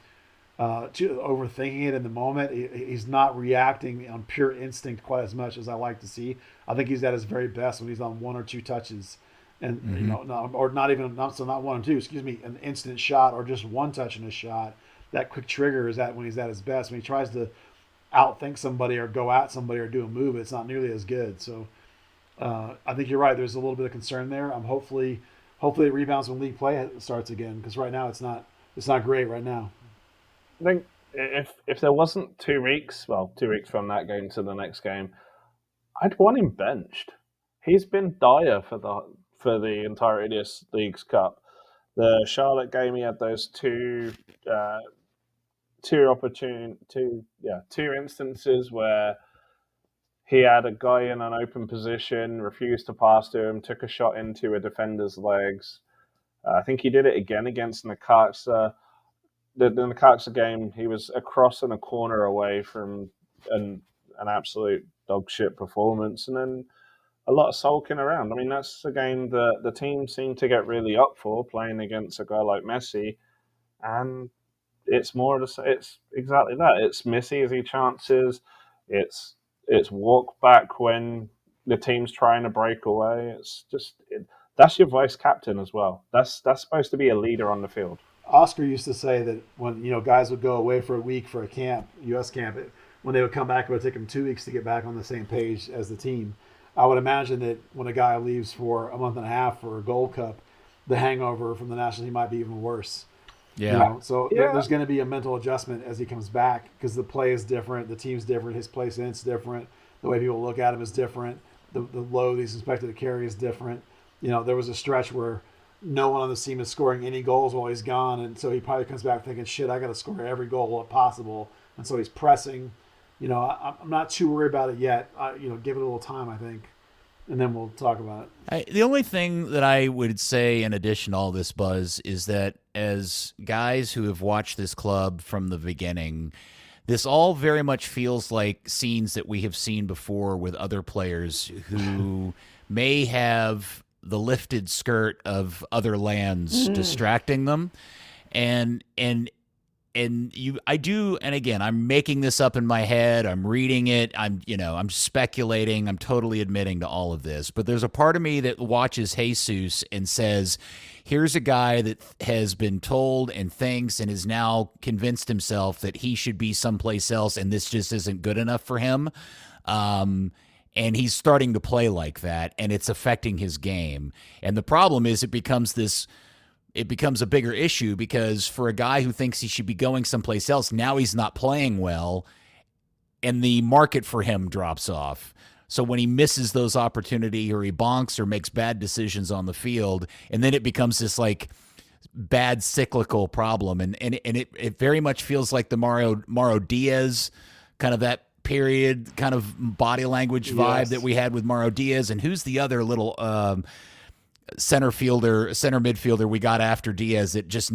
to overthinking it in the moment. He's not reacting on pure instinct quite as much as I like to see. I think he's at his very best when he's on one or two touches, and you know, or not even not one and two. Excuse me, an instant shot or just one touch in a shot. That quick trigger is when he's at his best. When he tries to outthink somebody or go at somebody or do a move, it's not nearly as good. So I think you're right. There's a little bit of concern there. Hopefully it rebounds when league play starts again, because right now it's not great right now. I think if there wasn't 2 weeks, 2 weeks from that game to the next game, I'd want him benched. He's been dire for the entirety of this League's Cup. The Charlotte game, he had those two instances where he had a guy in an open position, refused to pass to him, took a shot into a defender's legs. I think he did it again against Necaxa. The Necaxa game, he was across in a corner away from an absolute dog shit performance, and then a lot of sulking around. I mean, that's a game that the team seemed to get really up for, playing against a guy like Messi, and it's it's exactly that. It's miss easy chances. It's walk back when the team's trying to break away. It's just that's your vice captain as well. That's supposed to be a leader on the field. Oscar used to say that when, you know, guys would go away for a week for a camp, U.S. camp, when they would come back, it would take them 2 weeks to get back on the same page as the team. I would imagine that when a guy leaves for a month and a half for a Gold Cup, the hangover from the national team might be even worse. Yeah. You know? So there's going to be a mental adjustment as he comes back, because the play is different, the team's different, his place in it's different, the way people look at him is different, the load he's expected to carry is different. You know, there was a stretch where no one on the team is scoring any goals while he's gone, and so he probably comes back thinking, shit, I got to score every goal possible, and so he's pressing. You know, I'm not too worried about it yet. Give it a little time, I think, and then we'll talk about it. The only thing that I would say in addition to all this, Buzz, is that as guys who have watched this club from the beginning, this all very much feels like scenes that we have seen before with other players who may have the lifted skirt of other lands distracting them. And again, I'm making this up in my head. I'm reading it. I'm speculating. I'm totally admitting to all of this. But there's a part of me that watches Jesus and says, here's a guy that has been told and thinks and is now convinced himself that he should be someplace else, and this just isn't good enough for him. And he's starting to play like that, and it's affecting his game. And the problem is it becomes this it becomes a bigger issue because for a guy who thinks he should be going someplace else, now he's not playing well and the market for him drops off. So when he misses those opportunities or he bonks or makes bad decisions on the field, and then it becomes this like bad cyclical problem. And it very much feels like the Mauro Diaz kind of that period kind of body language vibe that we had with Mauro Diaz. And who's the other little center midfielder we got after Diaz that just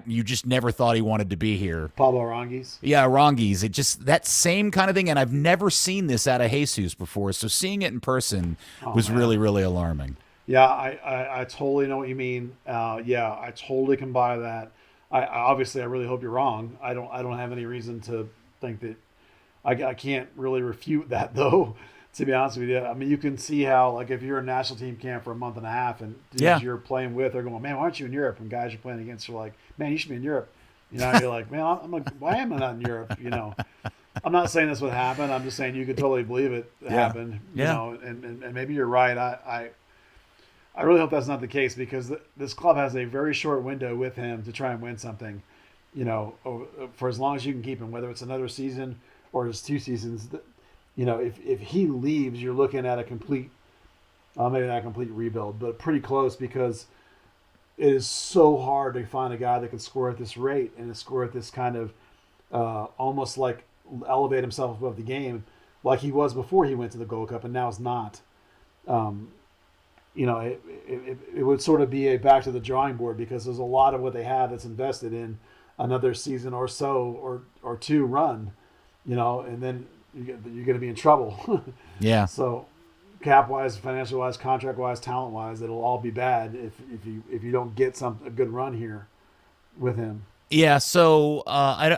you just never thought he wanted to be here? Pablo Aranguiz. Yeah, Aranguiz. It just that same kind of thing, and I've never seen this out of Jesus before. So seeing it in person was really, really alarming. Yeah, I totally know what you mean. Yeah, I totally can buy that. I really hope you're wrong. I don't have any reason to think that. I can't really refute that though. To be honest with you, I mean, you can see how, like, if you're in national team camp for a month and a half and dudes you're playing with are going, man, why aren't you in Europe? And guys you're playing against are like, man, you should be in Europe. You know, you're like, man, why am I not in Europe? You know, I'm not saying this would happen. I'm just saying you could totally believe it happened. You know, and maybe you're right. I really hope that's not the case because this club has a very short window with him to try and win something. You know, for as long as you can keep him, whether it's another season or it's 2 seasons. You know, if he leaves, you're looking at a complete, maybe not a complete rebuild, but pretty close because it is so hard to find a guy that can score at this rate and to score at this kind of almost like elevate himself above the game like he was before he went to the Gold Cup and now is not. You know, it would sort of be a back to the drawing board because there's a lot of what they have that's invested in another season or so or 2 run, you know, and then you're going to be in trouble. Yeah. So cap-wise, financial-wise, contract-wise, talent-wise, it'll all be bad if you don't get a good run here with him. Yeah, so I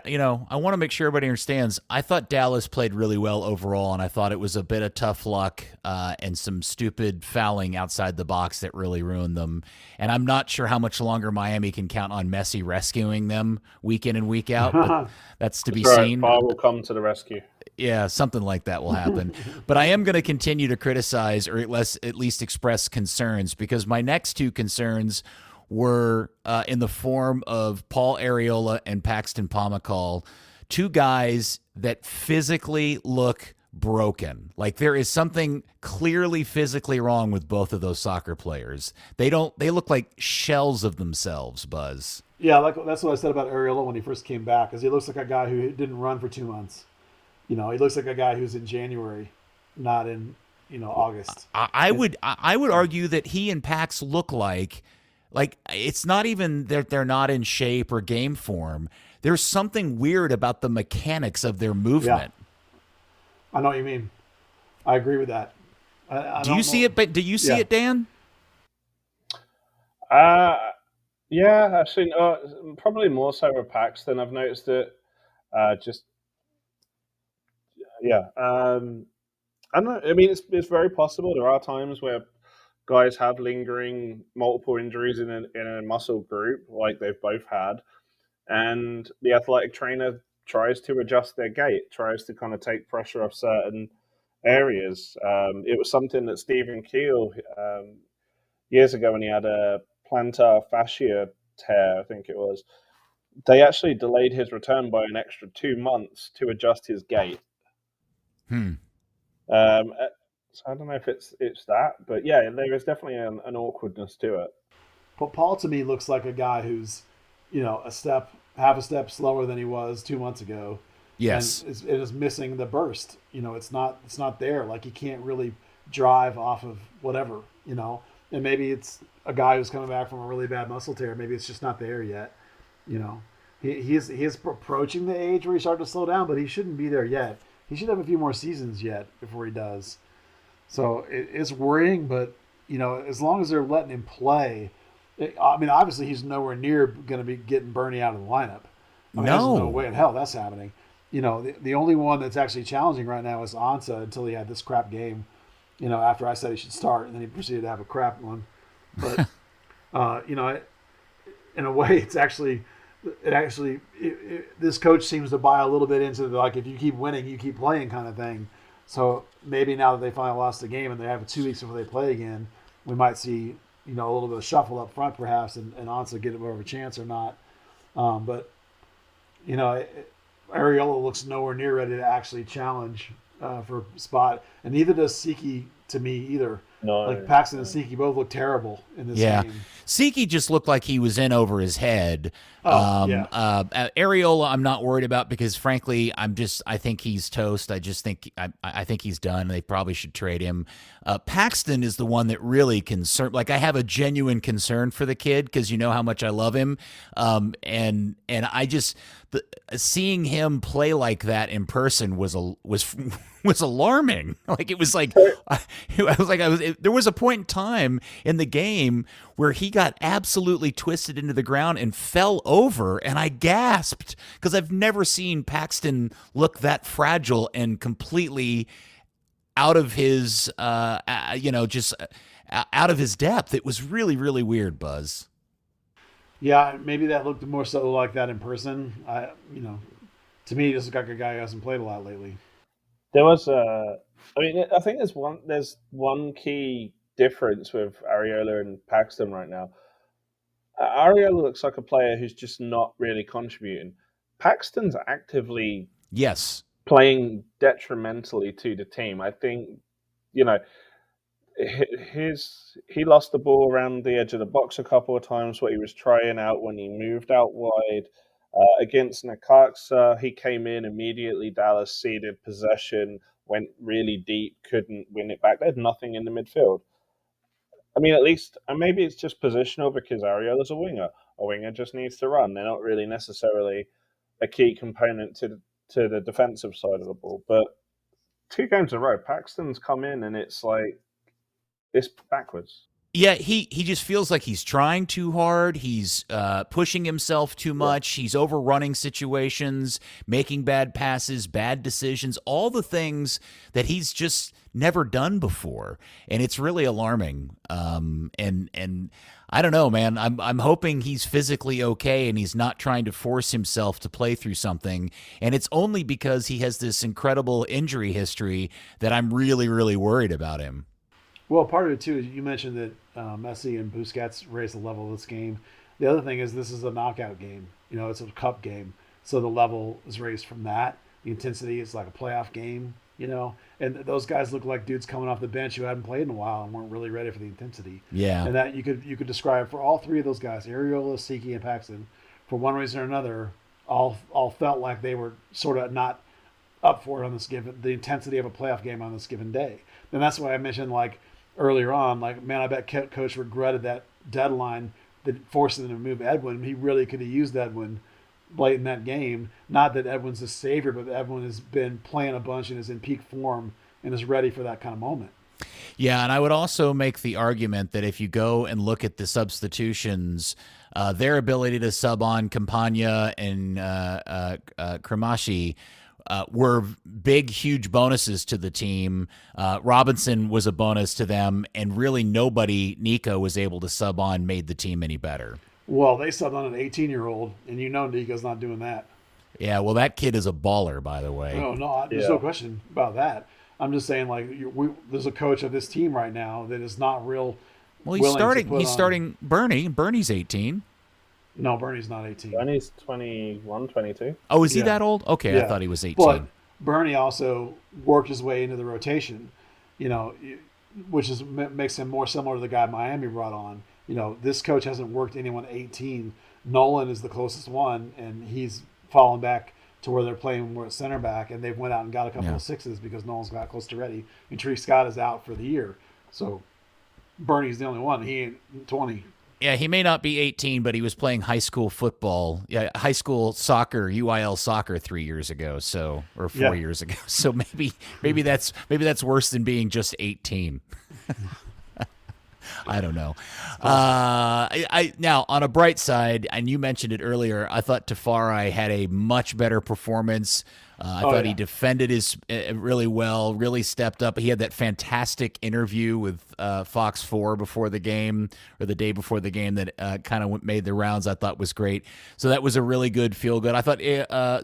want to make sure everybody understands. I thought Dallas played really well overall, and I thought it was a bit of tough luck and some stupid fouling outside the box that really ruined them. And I'm not sure how much longer Miami can count on Messi rescuing them week in and week out, but that's to be seen. I will come to the rescue. Yeah, something like that will happen. But I am going to continue to criticize or at least express concerns because my next 2 concerns were in the form of Paul Arriola and Paxton Pomykal, 2 guys that physically look broken. Like there is something clearly physically wrong with both of those soccer players. They look like shells of themselves, Buzz. Yeah, that's what I said about Arriola when he first came back, because he looks like a guy who didn't run for 2 months. You know, he looks like a guy who's in January, not in, August. I would argue that he and Pax look like it's not even that they're not in shape or game form. There's something weird about the mechanics of their movement. Yeah. I know what you mean. I agree with that. Do you see it? But do you see it, Dan? Yeah, I've seen probably more so with Paxton. I've noticed it. I don't know. I mean, it's very possible. There are times where guys have lingering multiple injuries in a muscle group, like they've both had, and the athletic trainer tries to adjust their gait, tries to kind of take pressure off certain areas. It was something that Stephen Keel years ago when he had a plantar fascia tear, I think it was. They actually delayed his return by an extra 2 months to adjust his gait. So I don't know if it's that, but yeah, there is definitely an awkwardness to it. But Paul to me looks like a guy who's, half a step slower than he was 2 months ago. Yes, and it is missing the burst. It's not there. Like he can't really drive off of whatever. And maybe it's a guy who's coming back from a really bad muscle tear. Maybe it's just not there yet. He is approaching the age where he started to slow down, but he shouldn't be there yet. He should have a few more seasons yet before he does. So it's worrying, but as long as they're letting him play, obviously he's nowhere near going to be getting Bernie out of the lineup. There's no way in hell that's happening. The only one that's actually challenging right now is Ansa until he had this crap game. After I said he should start, and then he proceeded to have a crap one. But in a way, this coach seems to buy a little bit into the, like, if you keep winning, you keep playing kind of thing. So maybe now that they finally lost the game and they have 2 weeks before they play again, we might see a little bit of shuffle up front perhaps, and Ansa get more of a chance or not. But Ariola looks nowhere near ready to actually challenge for a spot, and neither does Siki to me either. No, like Paxton and Siki both look terrible in this game. Siki just looked like he was in over his head. Ariola, I'm not worried about because, frankly, I think he's toast. I think he's done. They probably should trade him. Paxton is the one that really concerned. Like, I have a genuine concern for the kid because you know how much I love him. And I just seeing him play like that in person was alarming. Like, it was like there was a point in time in the game where he got absolutely twisted into the ground and fell over, and I gasped because I've never seen Paxton look that fragile and completely out of his just out of his depth. It was really, really weird, Buzz. Yeah, maybe that looked more so like that in person. To me, this is like a guy who hasn't played a lot lately. There was I think there's one key difference with Ariola and Paxton right now. Ariola looks like a player who's just not really contributing. Paxton's actively playing detrimentally to the team. I think, he lost the ball around the edge of the box a couple of times what he was trying out when he moved out wide. Against Necaxa, he came in immediately. Dallas ceded possession, went really deep, couldn't win it back. They had nothing in the midfield. I mean, at least, and maybe it's just positional because Ariola's a winger. A winger just needs to run. They're not really necessarily a key component to the defensive side of the ball. But 2 games in a row, Paxton's come in and it's like, it's backwards. Yeah, he just feels like he's trying too hard. He's pushing himself too much. He's overrunning situations, making bad passes, bad decisions, all the things that he's just never done before, and it's really alarming. And I don't know, man. I'm hoping he's physically okay and he's not trying to force himself to play through something. And it's only because he has this incredible injury history that I'm really, really worried about him. Well, part of it, too, is you mentioned that Messi and Busquets raised the level of this game. The other thing is this is a knockout game. It's a cup game. So the level is raised from that. The intensity is like a playoff game, And those guys look like dudes coming off the bench who hadn't played in a while and weren't really ready for the intensity. Yeah. And that you could describe for all 3 of those guys, Ariola, Siki, and Paxton, for one reason or another, all felt like they were sort of not up for it on this given, the intensity of a playoff game on this given day. And that's why I mentioned, like, earlier on, like, man, I bet coach regretted that deadline that forced them to move Edwin. He really could have used Edwin late in that game. Not that Edwin's a savior, but Edwin has been playing a bunch and is in peak form and is ready for that kind of moment. Yeah, and I would also make the argument that if you go and look at the substitutions, their ability to sub on Campagna and Cremashi were big, huge bonuses to the team. Robinson was a bonus to them, and really nobody Nico was able to sub on made the team any better. Well, they subbed on an 18-year-old, and Nico's not doing that. Yeah, well, that kid is a baller, by the way. No, there's no question about that. I'm just saying, like, there's a coach of this team right now that is not real. Well, he's starting Bernie. Bernie's 18. No, Bernie's not 18. Bernie's 21, 22. Oh, is he that old? Okay, I thought he was 18. But Bernie also worked his way into the rotation, which makes him more similar to the guy Miami brought on. This coach hasn't worked anyone 18. Nolan is the closest one, and he's fallen back to where they're playing more at center back, and they've went out and got a couple of 6s because Nolan's got close to ready, and Tree Scott is out for the year. So Bernie's the only one. He ain't 20. Yeah, he may not be 18, but he was playing high school football, high school soccer, UIL soccer 3 years ago, or 4 years ago. So maybe that's worse than being just 18. I don't know. Now on a bright side, and you mentioned it earlier, I thought Tafari had a much better performance. I thought he defended his really well, really stepped up. He had that fantastic interview with Fox 4 before the game, or the day before the game, that kind of made the rounds. I thought was great. So that was a really good feel good. I thought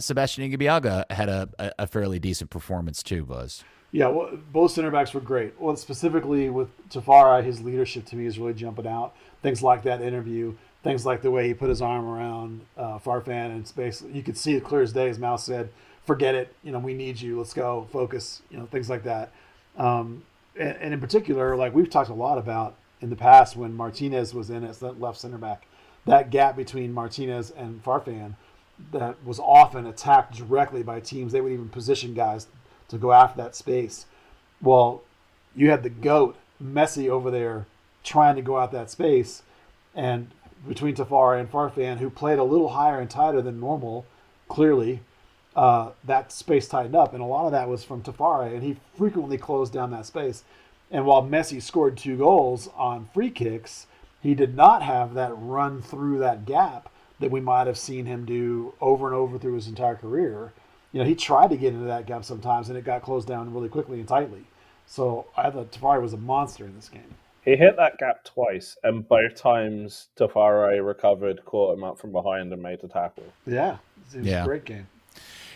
Sebastian Ingabiaga had a fairly decent performance too, Buzz. Yeah, well, both center backs were great. Well, specifically with Tafari, his leadership to me is really jumping out. Things like that interview, things like the way he put his arm around Farfan, and it's basically you could see it clear as day. His mouth said, "Forget it. We need you. Let's go. Focus." Things like that. And in particular, like we've talked a lot about in the past when Martinez was in as the left center back, that gap between Martinez and Farfan that was often attacked directly by teams. They would even position guys to go after that space. Well, you had the GOAT, Messi, over there trying to go out that space. And between Tafari and Farfan, who played a little higher and tighter than normal, clearly, that space tightened up. And a lot of that was from Tafari, and he frequently closed down that space. And while Messi scored 2 goals on free kicks, he did not have that run through that gap that we might have seen him do over and over through his entire career. He tried to get into that gap sometimes, and it got closed down really quickly and tightly. So I thought Tafari was a monster in this game. He hit that gap twice, and both times Tafari recovered, caught him up from behind, and made the tackle. Yeah, it was a great game.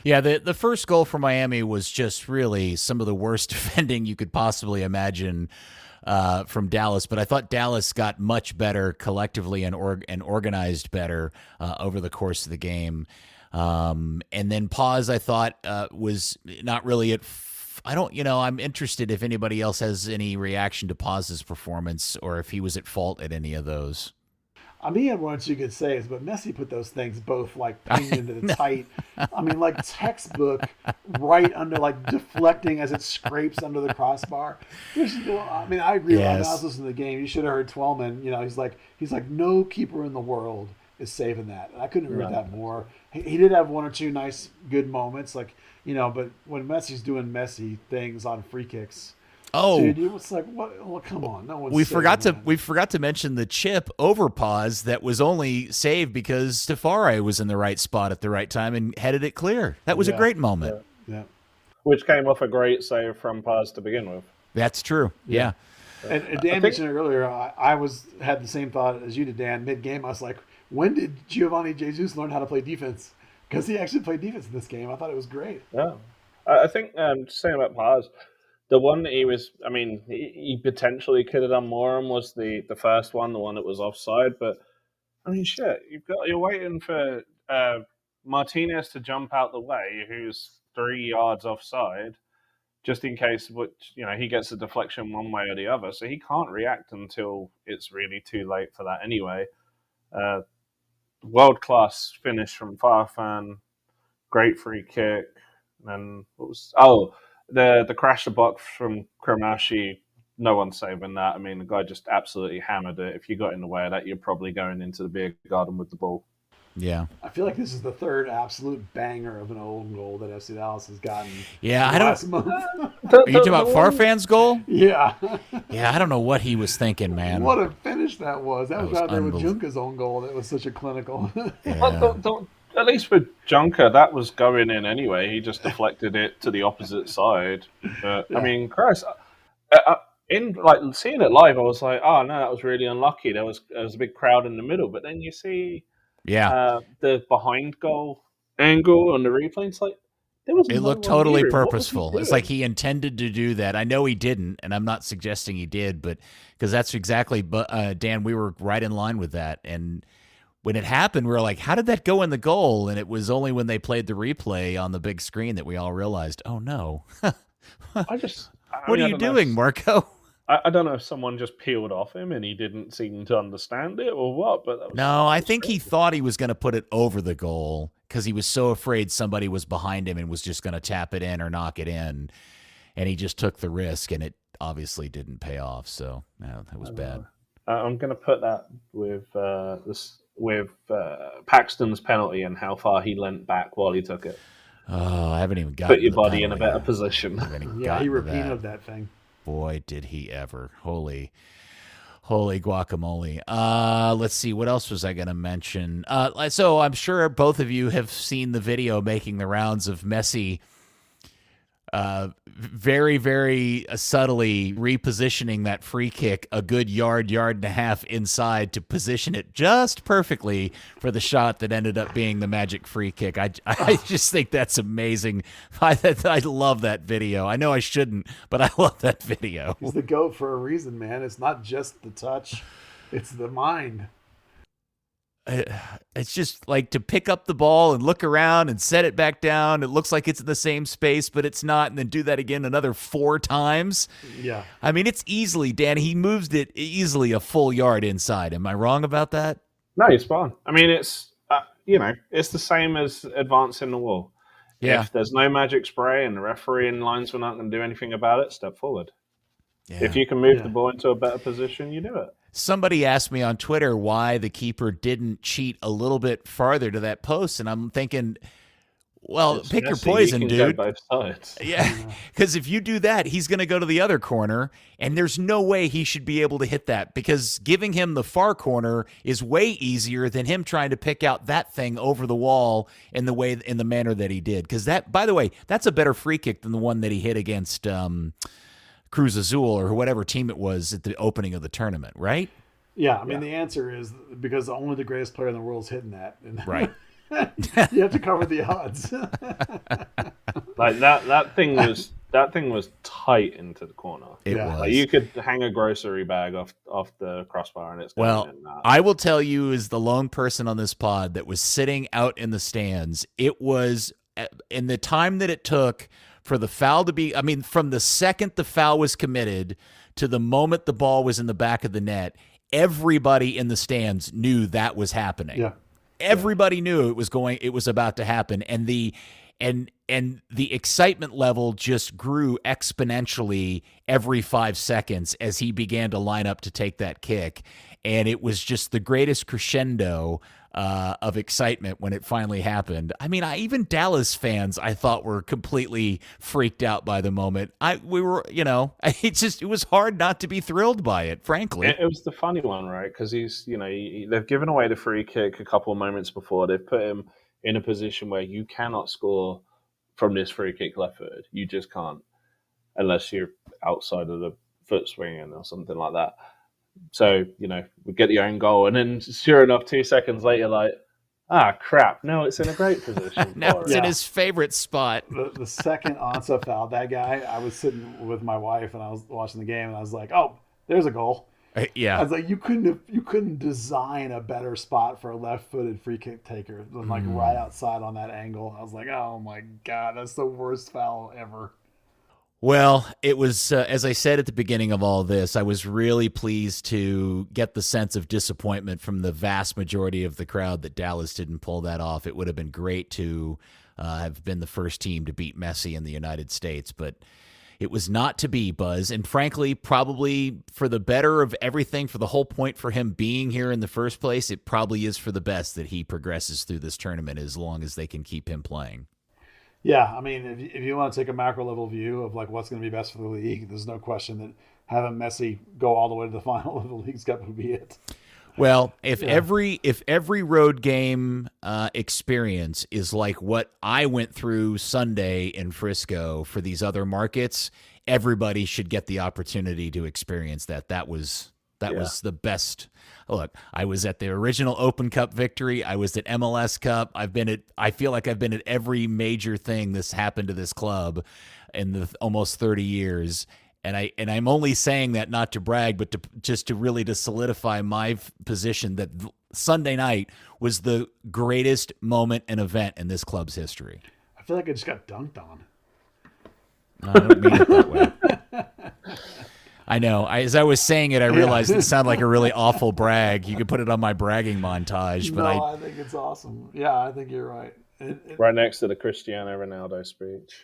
Yeah, the first goal for Miami was just really some of the worst defending you could possibly imagine from Dallas. But I thought Dallas got much better collectively and organized better over the course of the game. And then Paz, I thought, was not really at. I'm interested if anybody else has any reaction to Paz's performance or if he was at fault at any of those. I mean, what you could say is, but Messi put those things both like pinned into the tight. I mean, like textbook, right under, like deflecting as it scrapes under the crossbar. I mean, I agree. Yes. When I was listening to the game, you should have heard Twellman. He's like, no keeper in the world is saving that. And I couldn't agree with that more. He did have 1 or 2 nice, good moments, but when Messi's doing Messi things on free kicks. Oh, dude, it was like, what? Well, come on, no one. We forgot to mention the chip over Paz that was only saved because Tafari was in the right spot at the right time and headed it clear. That was a great moment. Yeah. Which came off a great save from Paz to begin with. That's true. Yeah. And Dan mentioned it earlier. I had the same thought as you did, Dan. Mid game, I was like, when did Giovanni Jesus learn how to play defense? Because he actually played defense in this game. I thought it was great. Yeah, I think saying about Paz. The one that he potentially could have done more on was the first one, the one that was offside. But, I mean, shit, you're waiting for Martinez to jump out the way, who's 3 yards offside, just in case he gets a deflection one way or the other. So he can't react until it's really too late for that anyway. World-class finish from Farfan, great free kick. And the crash the box from Kramashi, no one's saving that. I mean, the guy just absolutely hammered it. If you got in the way of that, you're probably going into the beer garden with the ball. Yeah. I feel like this is the 3rd absolute banger of an own goal that FC Dallas has gotten. Yeah, I don't. Are you talking about Farfan's goal? Yeah. Yeah, I don't know what he was thinking, man. What a finish that was. That was right there with Junka's own goal. That was such a clinical. Yeah. At least with Junker, that was going in anyway. He just deflected it to the opposite side. But, I mean, Christ, seeing it live, I was like, oh no, that was really unlucky. There was a big crowd in the middle, but then you see, the behind goal angle on the replay. It's like it looked totally purposeful. It's like he intended to do that. I know he didn't, and I'm not suggesting he did, but because that's exactly. But Dan, we were right in line with that, and when it happened, we were like, how did that go in the goal? And it was only when they played the replay on the big screen that we all realized, oh, no. What are you doing, Marco? I don't know if someone just peeled off him and he didn't seem to understand it or what. But I think he thought he was going to put it over the goal because he was so afraid somebody was behind him and was just going to tap it in or knock it in. And he just took the risk, and it obviously didn't pay off. So, that was bad. I'm going to put that with Paxton's penalty and how far he leant back while he took it. Oh, I haven't even gotten put your body in a better position. Yeah, he repeated that thing. Boy, did he ever. Holy guacamole. Let's see. What else was I going to mention? So I'm sure both of you have seen the video making the rounds of Messi very, very subtly repositioning that free kick a good yard and a half inside to position it just perfectly for the shot that ended up being the magic free kick. I just think that's amazing. I love that video. I know I shouldn't, but I love that video. He's the GOAT for a reason, man. It's not just the touch, it's the mind. It's just like to pick up the ball and look around and set it back down. It looks like it's in the same space, but it's not. And then do that again another 4 times. Yeah. I mean, it's easily, Dan, he moves it easily a full yard inside. Am I wrong about that? No, you're spot on. I mean, it's, it's the same as advancing the wall. Yeah. If there's no magic spray and the referee and linesman aren't going to do anything about it, step forward. Yeah. If you can move the ball into a better position, you do it. Somebody asked me on Twitter why the keeper didn't cheat a little bit farther to that post, and I'm thinking, well, pick your poison, you can dude. go both sides. Yeah, because if you do that, he's going to go to the other corner, and there's no way he should be able to hit that, because giving him the far corner is way easier than him trying to pick out that thing over the wall in the manner that he did. Because that, by the way, that's a better free kick than the one that he hit against Cruz Azul or whatever team it was at the opening of the tournament, right? Yeah, I mean, the answer is because only the greatest player in the world is hitting that. Right. You have to cover the odds. Like that thing was tight into the corner. It was. Like you could hang a grocery bag off the crossbar and it's going in that. I will tell you, as the lone person on this pod that was sitting out in the stands, it was in the time that it took for the foul to be, I mean, from the second the foul was committed to the moment the ball was in the back of the net, everybody in the stands knew that was happening. Yeah. Everybody knew it was about to happen. And the excitement level just grew exponentially every 5 seconds as he began to line up to take that kick. And it was just the greatest crescendo of excitement when it finally happened. I mean, even Dallas fans, I thought, were completely freaked out by the moment. It was hard not to be thrilled by it, frankly. It was the funny one, right? Because they've given away the free kick a couple of moments before. They've put him in a position where you cannot score from this free kick left-footed. You just can't, unless you're outside of the foot swinging or something like that. So, we get the own goal. And then, sure enough, 2 seconds later, like, crap. No, it's in a great position. Now it's in his favorite spot. The second Ansa fouled that guy, I was sitting with my wife and I was watching the game and I was like, oh, there's a goal. Yeah. I was like, you couldn't design a better spot for a left-footed free kick taker than like right outside on that angle. I was like, oh my God, that's the worst foul ever. Well, it was, as I said at the beginning of all this, I was really pleased to get the sense of disappointment from the vast majority of the crowd that Dallas didn't pull that off. It would have been great to have been the first team to beat Messi in the United States, but it was not to be, Buzz. And frankly, probably for the better of everything, for the whole point for him being here in the first place, it probably is for the best that he progresses through this tournament as long as they can keep him playing. Yeah, I mean, if you want to take a macro level view of like what's going to be best for the league, there's no question that having Messi go all the way to the final of the League's Cup would be it. Well, if every road game experience is like what I went through Sunday in Frisco for these other markets, everybody should get the opportunity to experience that. That was the best. Look, I was at the original Open Cup victory. I was at MLS Cup. I feel like I've been at every major thing that's happened to this club in the almost 30 years. And I'm only saying that not to brag, but to really solidify my position that Sunday night was the greatest moment and event in this club's history. I feel like I just got dunked on. No, I don't mean it that way. I know. As I was saying it, I realized it sounded like a really awful brag. You could put it on my bragging montage. But I think it's awesome. Yeah, I think you're right. Right next to the Cristiano Ronaldo speech.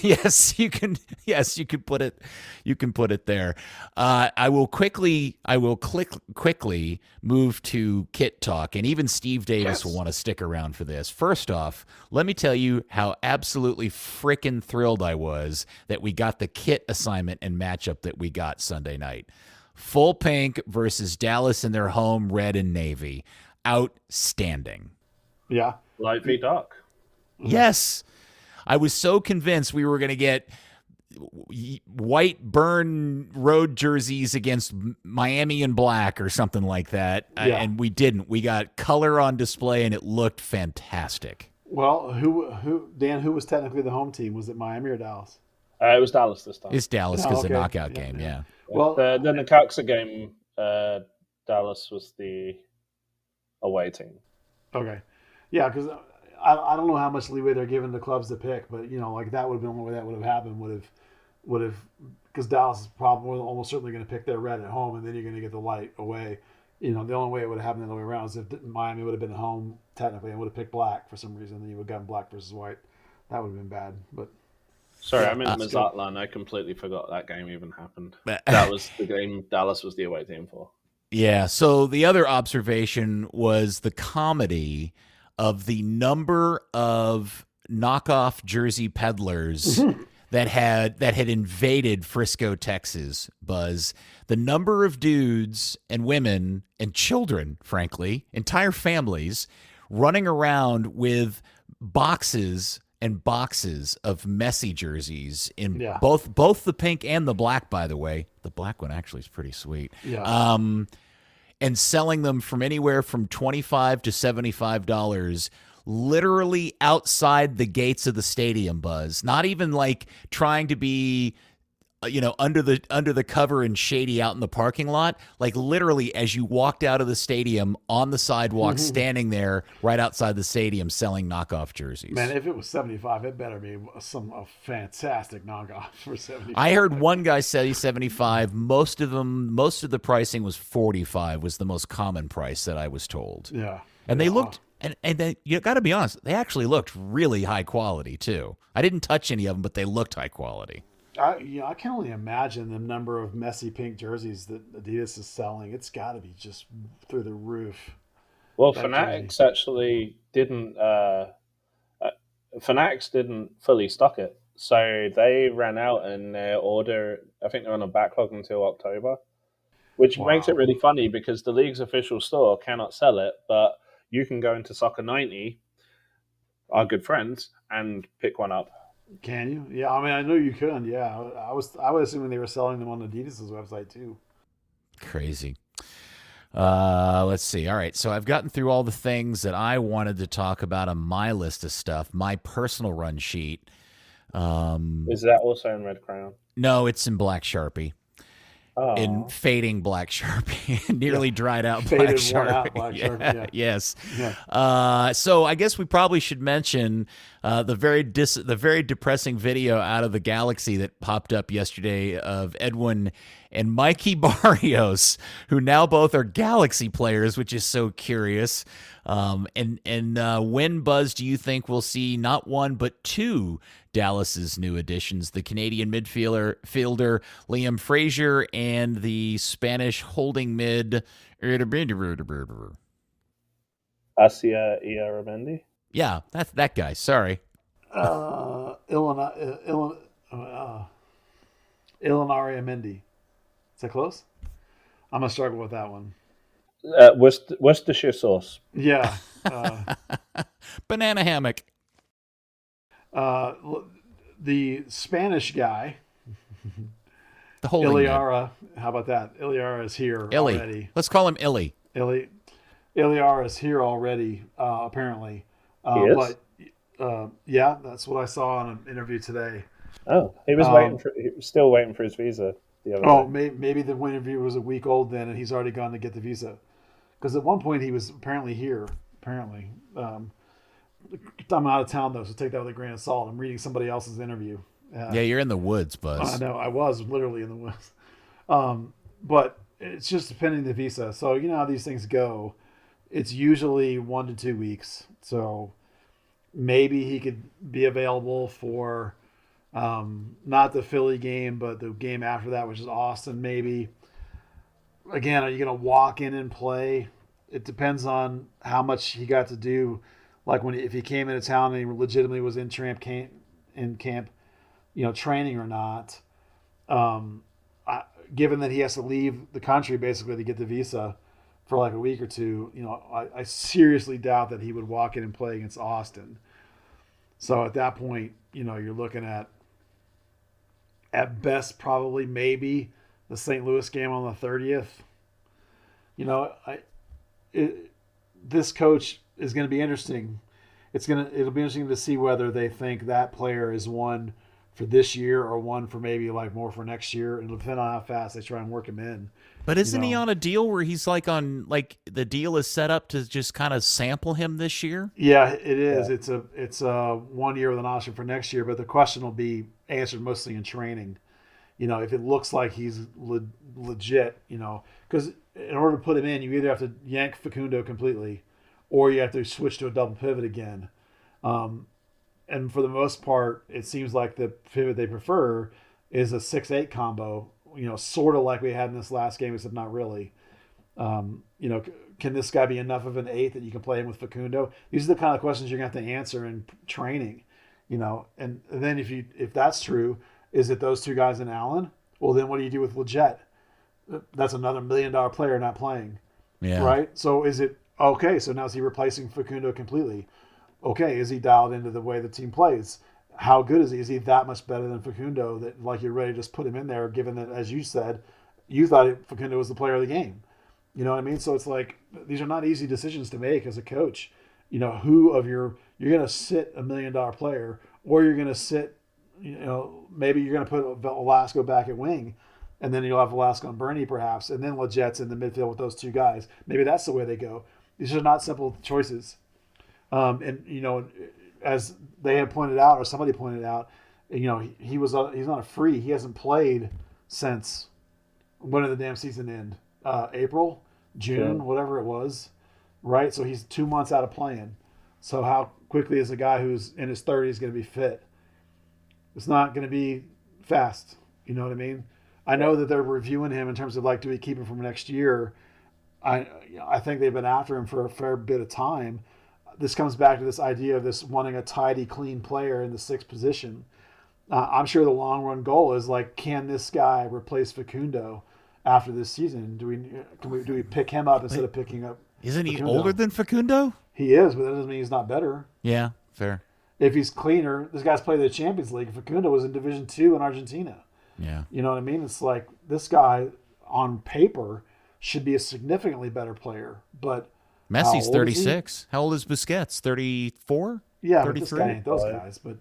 Yes, you can. Yes, you can put it. You can put it there. I will quickly move to kit talk, and even Steve Davis will want to stick around for this. First off, let me tell you how absolutely freaking thrilled I was that we got the kit assignment and matchup that we got Sunday night. Full pink versus Dallas in their home red and navy. Outstanding. Yeah, light v dark. Yes. I was so convinced we were going to get white burn road jerseys against Miami in black or something like that. Yeah. And we didn't. We got color on display and it looked fantastic. Well, who was technically the home team? Was it Miami or Dallas? It was Dallas this time. It's Dallas because okay. the knockout game, yeah. Well, then the Caxa game, Dallas was the away team. Okay. Yeah, because I don't know how much leeway they're giving the clubs to pick, but like that would have been the only way that would have happened. Would have because Dallas is probably almost certainly going to pick their red at home, and then you're going to get the white away. The only way it would have happened the other way around is if Miami would have been home technically and would have picked black for some reason, then you would have gotten black versus white. That would have been bad. But sorry, I'm in Mazatlan. I completely forgot that game even happened. That was the game Dallas was the away team for. Yeah. So the other observation was the comedy of the number of knockoff jersey peddlers that had invaded Frisco, Texas, Buzz. The number of dudes and women and children, frankly, entire families running around with boxes and boxes of Messi jerseys in both the pink and the black, by the way. The black one actually is pretty sweet. Yeah. And selling them from anywhere from $25 to $75, literally outside the gates of the stadium, Buzz. Not even like trying to be, under the cover and shady out in the parking lot. Like literally as you walked out of the stadium on the sidewalk, standing there right outside the stadium selling knockoff jerseys. Man, if it was 75, it better be a fantastic knockoff for 75. I heard one guy say 75. Most of the pricing was 45 was the most common price that I was told. Yeah. And they looked, and they, you got to be honest, they actually looked really high quality too. I didn't touch any of them, but they looked high quality. I can only imagine the number of Messi pink jerseys that Adidas is selling. It's got to be just through the roof. Well, Fanatics actually didn't. Fanatics didn't fully stock it, so they ran out and their order. I think they're on a backlog until October, which makes it really funny because the league's official store cannot sell it, but you can go into Soccer 90, our good friends, and pick one up. Can you? Yeah, I mean, I know you could. Yeah, I was assuming they were selling them on Adidas's website too. Crazy. Let's see. All right, so I've gotten through all the things that I wanted to talk about on my list of stuff. My personal run sheet. Is that also in red crayon? No, it's in black Sharpie. Oh. In fading black Sharpie, nearly dried out black Faded, Sharpie. worn out black Sharpie. Yeah. Yes. Yeah. So I guess we probably should mention the very depressing video out of the Galaxy that popped up yesterday of Edwin and Mikey Barrios, who now both are Galaxy players, which is so curious. And when, Buzz, do you think we'll see not one but two Dallas's new additions, the Canadian midfielder Liam Frazier and the Spanish holding mid Asia Iaramendi? Yeah, that's that guy. Sorry. Ilinari Mendy. Is that close? I'm going to struggle with that one. Worcestershire sauce. Yeah. Banana hammock. The Spanish guy, The holding Iliara. How about that? Iliara is here already. Let's call him Illy. Iliara is here already, apparently. He is? But yeah, that's what I saw in an interview today. Oh, he was still waiting for his visa the other day. Maybe the interview was a week old then, and he's already gone to get the visa. Because at one point he was apparently here. Apparently, I'm out of town though, so take that with a grain of salt. I'm reading somebody else's interview. Yeah, you're in the woods, Buzz. I know. I was literally in the woods. But it's just depending the visa. So you know how these things go. It's usually 1 to 2 weeks. So maybe he could be available for not the Philly game, but the game after that, which is Austin. Maybe. Again, are you going to walk in and play? It depends on how much he got to do. Like if he came into town and he legitimately was in camp, training or not. Given that he has to leave the country basically to get the visa for like a week or two, I seriously doubt that he would walk in and play against Austin. So at that point, you're looking at best probably maybe the St. Louis game on the 30th. You know, I it, this coach is going to be interesting. It'll be interesting to see whether they think that player is one for this year or one for maybe like more for next year, and it'll depend on how fast they try and work him in. But isn't he on a deal where he's like the deal is set up to just kind of sample him this year? Yeah, it is. Yeah. It's a 1 year with an option for next year, but the question will be answered mostly in training. If it looks like he's legit, because in order to put him in, you either have to yank Facundo completely, or you have to switch to a double pivot again. And for the most part, it seems like the pivot they prefer is a 6-8 combo. Sort of like we had in this last game, except not really. Can this guy be enough of an 8 that you can play him with Facundo? These are the kind of questions you're going to have to answer in training. And then if that's true, is it those two guys and Allen? Well, then what do you do with Leggett? That's another $1 million player not playing. Yeah. Right? So is it okay? So now is he replacing Facundo completely? Okay, is he dialed into the way the team plays? How good is he? Is he that much better than Facundo that like you're ready to just put him in there, given that, as you said, you thought Facundo was the player of the game? You know what I mean? So it's like these are not easy decisions to make as a coach. You're going to sit $1 million player, or you're going to sit, maybe you're going to put Velasco back at wing, and then you'll have Velasco and Bernie perhaps, and then Legett's in the midfield with those two guys. Maybe that's the way they go. These are not simple choices. As they had pointed out, or somebody pointed out, he's not a free. He hasn't played since when did the damn season end? April, June, whatever it was, right? So he's 2 months out of playing. So how quickly is a guy who's in his 30s going to be fit? It's not going to be fast. You know what I mean? I know that they're reviewing him in terms of like, do we keep him from next year? I think they've been after him for a fair bit of time. This comes back to this idea of this wanting a tidy, clean player in the 6th position. I'm sure the long run goal is like, can this guy replace Facundo after this season? Do we pick him up instead of picking up? Isn't he older than Facundo? He is, but that doesn't mean he's not better. Yeah, fair. If he's cleaner, this guy's played the Champions League. Facundo was in Division 2 in Argentina. Yeah. You know what I mean? It's like this guy on paper should be a significantly better player, but Messi's 36. How old is Busquets? 34? Yeah, but this guy ain't those guys. But,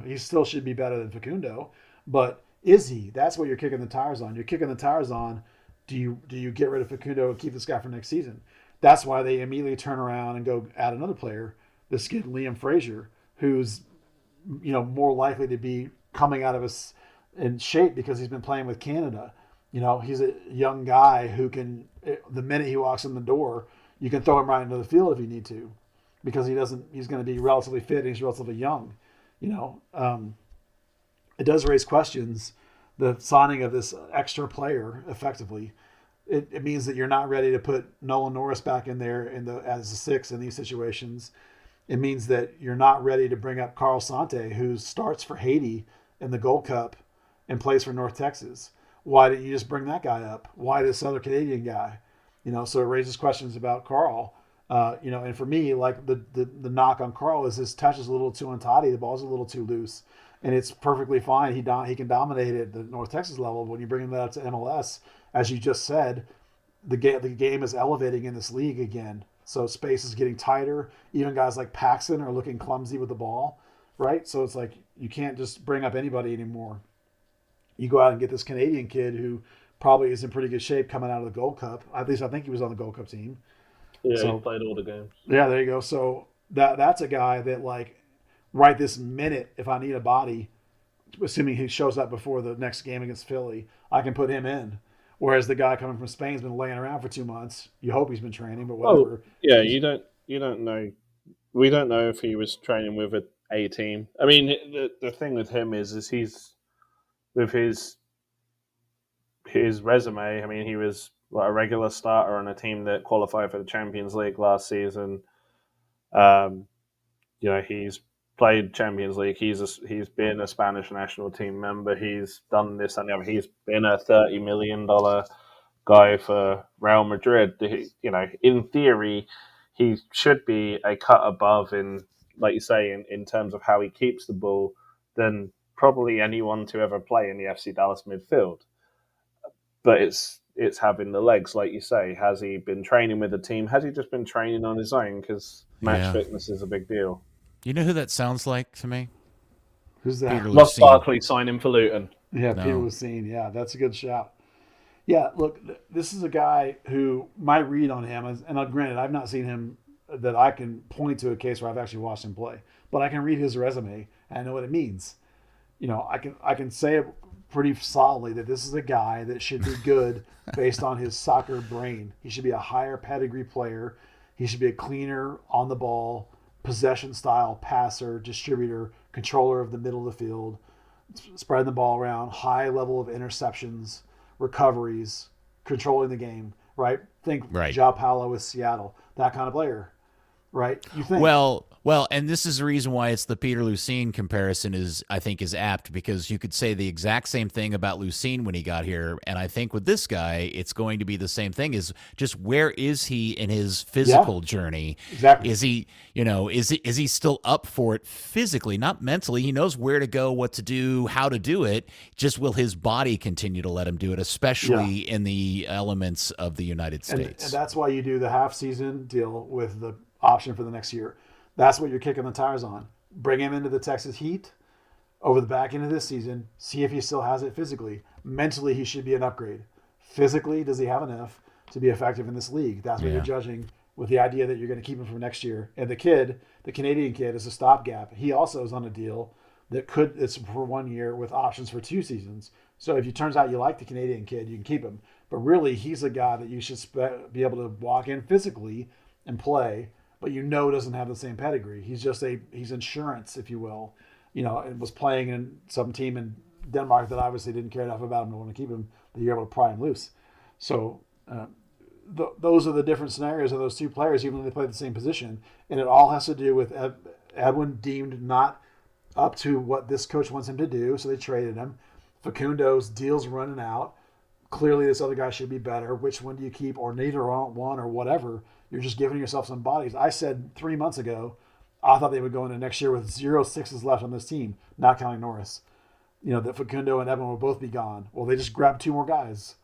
he still should be better than Facundo. But is he? That's what you're kicking the tires on. You're kicking the tires on, do you get rid of Facundo and keep this guy for next season? That's why they immediately turn around and go add another player, this kid Liam Frazier, who's, more likely to be coming out of us in shape because he's been playing with Canada. He's a young guy who can, the minute he walks in the door, you can throw him right into the field if you need to, because he's going to be relatively fit and he's relatively young. It does raise questions, the signing of this extra player effectively. It means that you're not ready to put Nolan Norris back in there as a 6 in these situations. It means that you're not ready to bring up Carl Sante, who starts for Haiti in the Gold Cup and plays for North Texas. Why didn't you just bring that guy up? Why this other Canadian guy? So it raises questions about Carl. And for me, like the knock on Carl is his touch is a little too untidy. The ball's a little too loose, and it's perfectly fine. He can dominate at the North Texas level. But when you bring him up to MLS, as you just said, the game is elevating in this league again. So space is getting tighter. Even guys like Paxton are looking clumsy with the ball, right? So it's like you can't just bring up anybody anymore. You go out and get this Canadian kid who probably is in pretty good shape coming out of the Gold Cup. At least I think he was on the Gold Cup team. Yeah, he played all the games. Yeah, there you go. So that's a guy that, like, right this minute, if I need a body, assuming he shows up before the next game against Philly, I can put him in. Whereas the guy coming from Spain's been laying around for 2 months. You hope he's been training, but whatever. Oh, yeah, you don't know. We don't know if he was training with a team. I mean, the thing with him is he's with his resume. I mean, he was a regular starter on a team that qualified for the Champions League last season. He's played Champions League. He's been a Spanish national team member. He's done this and the other. He's been a $30 million guy for Real Madrid. In theory, he should be a cut above in like you say, in terms of how he keeps the ball, than probably anyone to ever play in the FC Dallas midfield. But it's having the legs, like you say. Has he been training with the team? Has he just been training on his own? Because match fitness is a big deal. You know who that sounds like to me? Who's that? Peter Ross Lucene. Barkley signing for Luton. Yeah, No. Peter Lucene. Yeah, that's a good shout. Yeah, look, this is a guy who my read on him is, and granted, I've not seen him that I can point to a case where I've actually watched him play, but I can read his resume and I know what it means. You know, I can say it pretty solidly that this is a guy that should be good based on his soccer brain. He should be a higher pedigree player. He should be a cleaner on the ball, possession style passer, distributor, controller of the middle of the field, spreading the ball around, high level of interceptions, recoveries, controlling the game, right? Think João Paulo with Seattle, that kind of player, right? You think? Well, and this is the reason why it's the Peter Lucene comparison I think is apt, because you could say the exact same thing about Lucene when he got here, and I think with this guy, it's going to be the same thing. Is just where is he in his physical journey? Exactly. Is he, is he still up for it physically, not mentally? He knows where to go, what to do, how to do it. Just will his body continue to let him do it, especially in the elements of the United States? And that's why you do the half season deal with the option for the next year. That's what you're kicking the tires on. Bring him into the Texas Heat over the back end of this season. See if he still has it physically. Mentally, he should be an upgrade. Physically, does he have enough to be effective in this league? That's what you're judging with the idea that you're going to keep him for next year. And the Canadian kid, is a stopgap. He also is on a deal that it's for 1 year with options for 2 seasons. So if it turns out you like the Canadian kid, you can keep him. But really, he's a guy that you should be able to walk in physically and play, but doesn't have the same pedigree. He's insurance, if you will, and was playing in some team in Denmark that obviously didn't care enough about him to want to keep him, that you're able to pry him loose. So those are the different scenarios of those two players, even though they play the same position. And it all has to do with Edwin deemed not up to what this coach wants him to do, so they traded him. Facundo's deal's running out. Clearly this other guy should be better. Which one do you keep, or neither one, or whatever? You're just giving yourself some bodies. I said 3 months ago, I thought they would go into next year with 0 6s left on this team, not counting Norris. That Facundo and Evan will both be gone. Well, they just grabbed 2 more guys,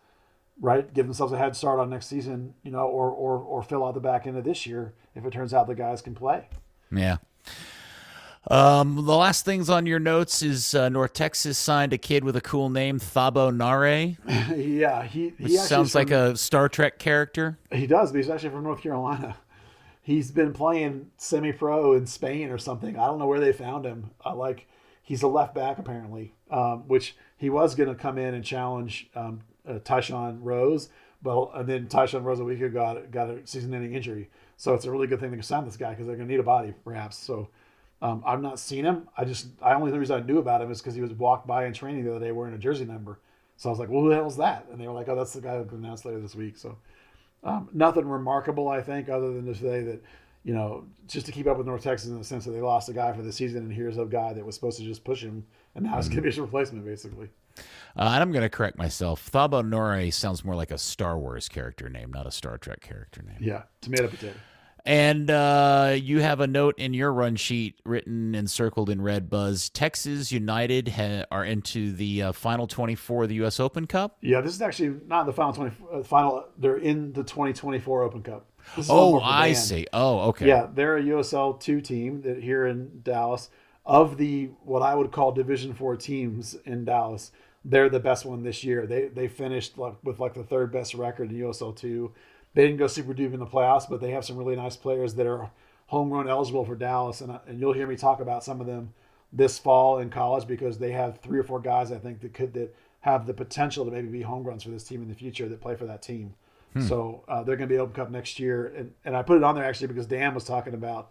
right? Give themselves a head start on next season, or fill out the back end of this year if it turns out the guys can play. Yeah. The last things on your notes is North Texas signed a kid with a cool name, Thabo Nare. Yeah, he sounds like a Star Trek character. He does, but he's actually from North Carolina. He's been playing semi-pro in Spain or something. I don't know where they found him. He's a left back apparently, which he was going to come in and challenge Tyshawn Rose, and then Tyshawn Rose a week ago got a season-ending injury. So it's a really good thing to sign this guy because they're going to need a body, perhaps. So. I've not seen him. The reason I knew about him is because he was walked by in training the other day wearing a jersey number. So I was like, well, who the hell is that? And they were like, oh, that's the guy who'll be announced later this week. So nothing remarkable, I think, other than to say that, just to keep up with North Texas in the sense that they lost a guy for the season, and here's a guy that was supposed to just push him, and now it's going to be his replacement, basically. And I'm going to correct myself. Thabo Nore sounds more like a Star Wars character name, not a Star Trek character name. Yeah, tomato potato. And you have a note in your run sheet written and circled in red, Buzz. Texas United are into the final 24 of the U.S. Open Cup? Yeah, this is actually not the final they're in the 2024 Open Cup. Oh, I see. Oh, okay. Yeah, they're a USL 2 team that here in Dallas. Of the what I would call Division 4 teams in Dallas, they're the best one this year. They finished with the third best record in USL 2. They didn't go super deep in the playoffs, but they have some really nice players that are homegrown eligible for Dallas. And you'll hear me talk about some of them this fall in college because they have 3 or 4 guys, I think, that have the potential to maybe be homegrowns for this team in the future that play for that team. So they're going to be Open Cup next year. And I put it on there actually because Dan was talking about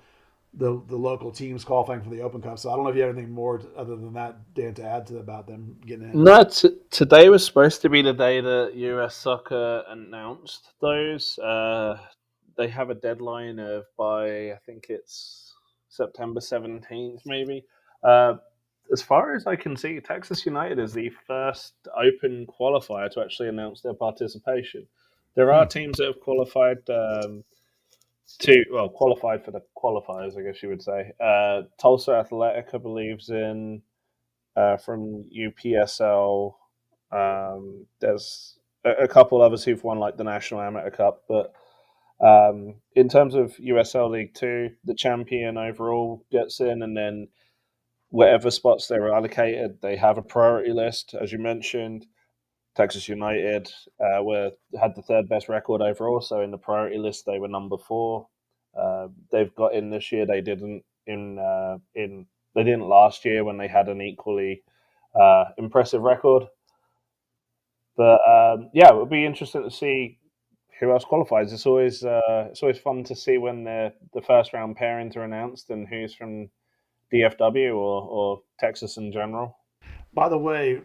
the local teams qualifying for the Open Cup. So I don't know if you have anything more other than that, Dan, to add to about them getting in. No, today was supposed to be the day that US Soccer announced those. They have a deadline of by, I think it's September 17th, maybe. As far as I can see, Texas United is the first Open qualifier to actually announce their participation. There are teams that have qualified. qualified for the qualifiers, I guess you would say. Tulsa Athletic, I believe, is in from UPSL. There's a couple others who've won like the National Amateur Cup, but in terms of USL League 2, the champion overall gets in, and then whatever spots they were allocated, they have a priority list, as you mentioned. Texas United had the third best record overall, so in the priority list they were number 4. They've got in this year. They didn't they didn't last year when they had an equally impressive record. But it would be interesting to see who else qualifies. It's always fun to see when the first round pairings are announced and who's from DFW or Texas in general. By the way,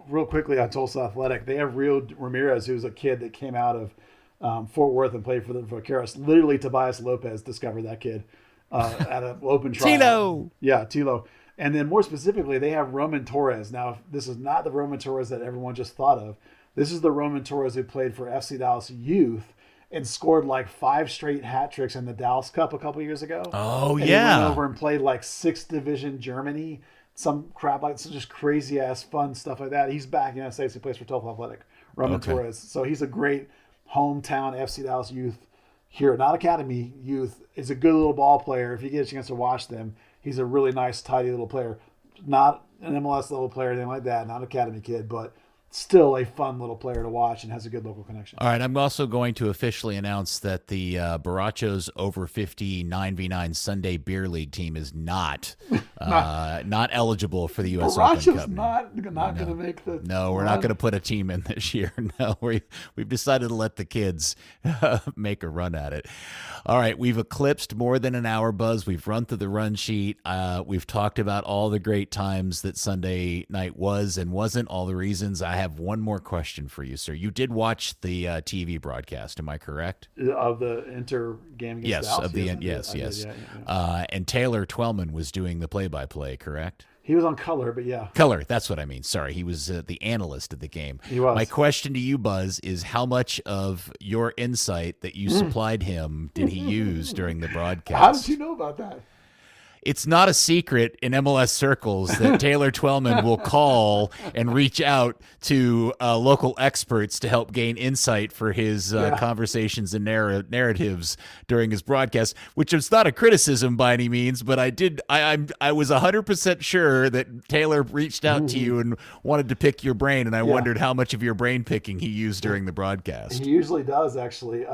real quickly on Tulsa Athletic, they have Rio Ramirez, who's a kid that came out of Fort Worth and played for the Vaqueros. Literally, Tobias Lopez discovered that kid at an open trial. Tilo! Yeah, Tilo. And then more specifically, they have Roman Torres. Now, this is not the Roman Torres that everyone just thought of. This is the Roman Torres who played for FC Dallas Youth and scored like 5 straight hat tricks in the Dallas Cup a couple years ago. Oh, and yeah. He went over and played like 6th Division Germany. Some crap like just crazy ass fun stuff like that. He's back in the United States. He plays for Tulsa Athletic, Roman Torres. So he's a great hometown FC Dallas Youth here, not academy youth. Is a good little ball player. If you get a chance to watch them, he's a really nice, tidy little player. Not an MLS level player, anything like that. Not an academy kid, but still a fun little player to watch and has a good local connection. All right, I'm also going to officially announce that the Barachos over 50 9v9 Sunday Beer League team is not eligible for the U.S. Open Cup. not going to make the. No, we're not going to put a team in this year. No, we've decided to let the kids make a run at it. All right, we've eclipsed more than an hour, Buzz. We've run through the run sheet. We've talked about all the great times that Sunday night was and wasn't, all the reasons. I have one more question for you, sir. You did watch the TV broadcast, am I correct? Of the Inter game against yes, Dallas? of the yes. And Taylor Twellman was doing the play-by-play, correct? He was on color, but yeah. Color, that's what I mean. Sorry, he was the analyst of the game. He was. My question to you, Buzz, is how much of your insight that you supplied him did he use during the broadcast? How did you know about that? It's not a secret in MLS circles that Taylor Twellman will call and reach out to local experts to help gain insight for his conversations and narratives during his broadcast, which is not a criticism by any means, but I was 100% sure that Taylor reached out to you and wanted to pick your brain, and I wondered how much of your brain picking he used during the broadcast. He usually does, actually.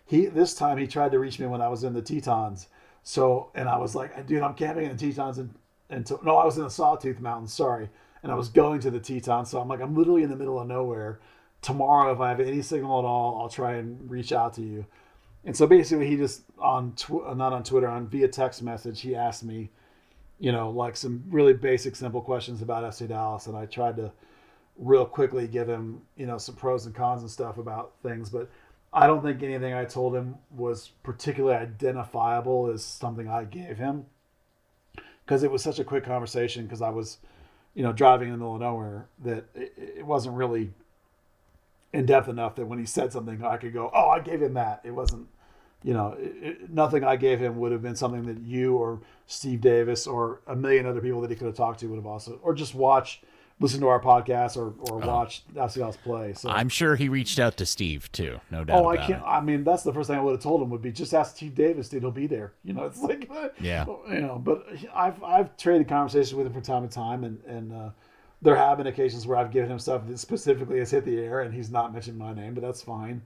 This time he tried to reach me when I was in the Tetons. So, and I was like, dude, I'm camping in the Tetons no, I was in the Sawtooth Mountains, sorry. And I was going to the Tetons. So I'm like, I'm literally in the middle of nowhere. Tomorrow, if I have any signal at all, I'll try and reach out to you. And so basically he just not on Twitter, via text message, he asked me, like some really basic, simple questions about FC Dallas. And I tried to real quickly give him, some pros and cons and stuff about things. But I don't think anything I told him was particularly identifiable as something I gave him, because it was such a quick conversation, because I was, driving in the middle of nowhere, that it wasn't really in depth enough that when he said something, I could go, oh, I gave him that. It wasn't, nothing I gave him would have been something that you or Steve Davis or a million other people that he could have talked to would have also, or just listen to our podcast or watch FC Dallas play. So I'm sure he reached out to Steve too, no doubt. Oh, I can't. I mean, that's the first thing I would have told him would be just ask Steve Davis, dude. He'll be there. It's like, yeah. But I've traded conversations with him from time to time, and there have been occasions where I've given him stuff that specifically has hit the air, and he's not mentioned my name, but that's fine.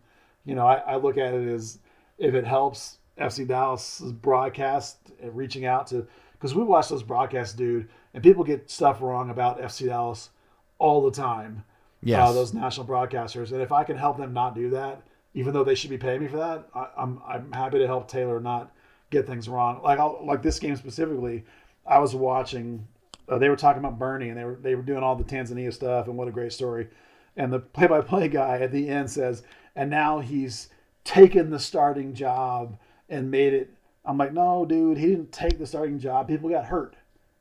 I look at it as if it helps FC Dallas's broadcast, reaching out to, because we watch those broadcasts, dude. And people get stuff wrong about FC Dallas all the time. Yes. Those national broadcasters. And if I can help them not do that, even though they should be paying me for that, I'm happy to help Taylor not get things wrong. Like this game specifically, I was watching. They were talking about Bernie, and they were doing all the Tanzania stuff, and what a great story. And the play-by-play guy at the end says, and now he's taken the starting job and made it. I'm like, no, dude, he didn't take the starting job. People got hurt.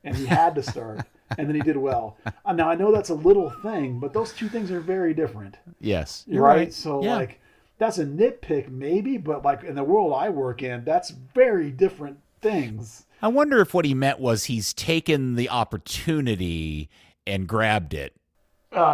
And he had to start, and then he did well. Now, I know that's a little thing, but those two things are very different. Yes. Right? So, that's a nitpick maybe, but like in the world I work in, that's very different things. I wonder if what he meant was he's taken the opportunity and grabbed it.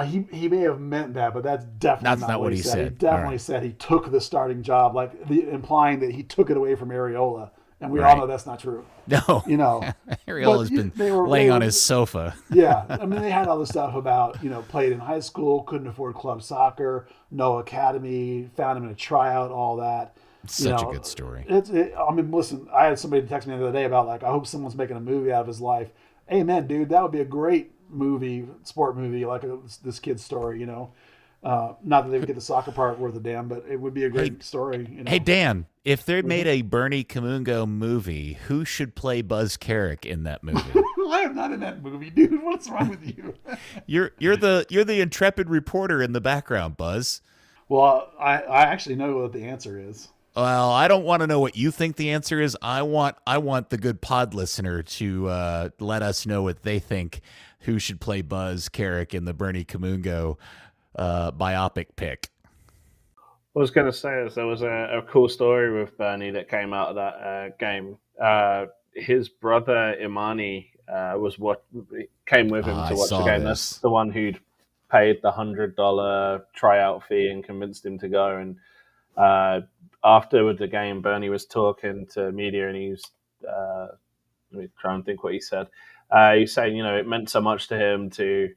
He may have meant that, but that's definitely not what he said. He definitely said he took the starting job, like implying that he took it away from Areola. And we all know that's not true. No. You know. Areola's been laying on his sofa. Yeah. I mean, they had all this stuff about, played in high school, couldn't afford club soccer, no academy, found him in a tryout, all that. Such a good story. I mean, listen, I had somebody text me the other day about, like, I hope someone's making a movie out of his life. Amen, dude. That would be a great sport movie, like this kid's story, Not that they would get the soccer part worth a damn, but it would be a great story. Hey, Dan, if they made a Bernie Kamungo movie, who should play Buzz Carrick in that movie? I am not in that movie, dude. What's wrong with you? You're the intrepid reporter in the background, Buzz. Well, I actually know what the answer is. Well, I don't want to know what you think the answer is. I want the good pod listener to let us know what they think. Who should play Buzz Carrick in the Bernie Kamungo biopic pick? I was going to say is there was a cool story with Bernie that came out of that game. His brother Imani was what came with him to watch the game. That's the one who'd paid the $100 tryout fee and convinced him to go. And after the game, Bernie was talking to media, and he was let me try and think what he said. He's saying, it meant so much to him to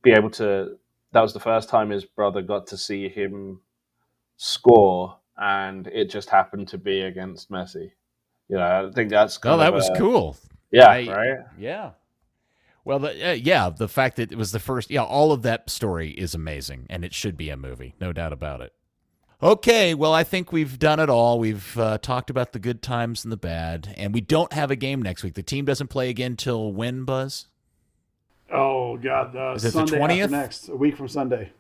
be able to. That was the first time his brother got to see him score, and it just happened to be against Messi. I think that's that was cool. Yeah, right? Yeah. Well, the fact that it was the first, all of that story is amazing, and it should be a movie, no doubt about it. Okay, well, I think we've done it all. We've talked about the good times and the bad, and we don't have a game next week. The team doesn't play again till when, Buzz? Oh, God. Is it Sunday the 20th? Next, a week from Sunday.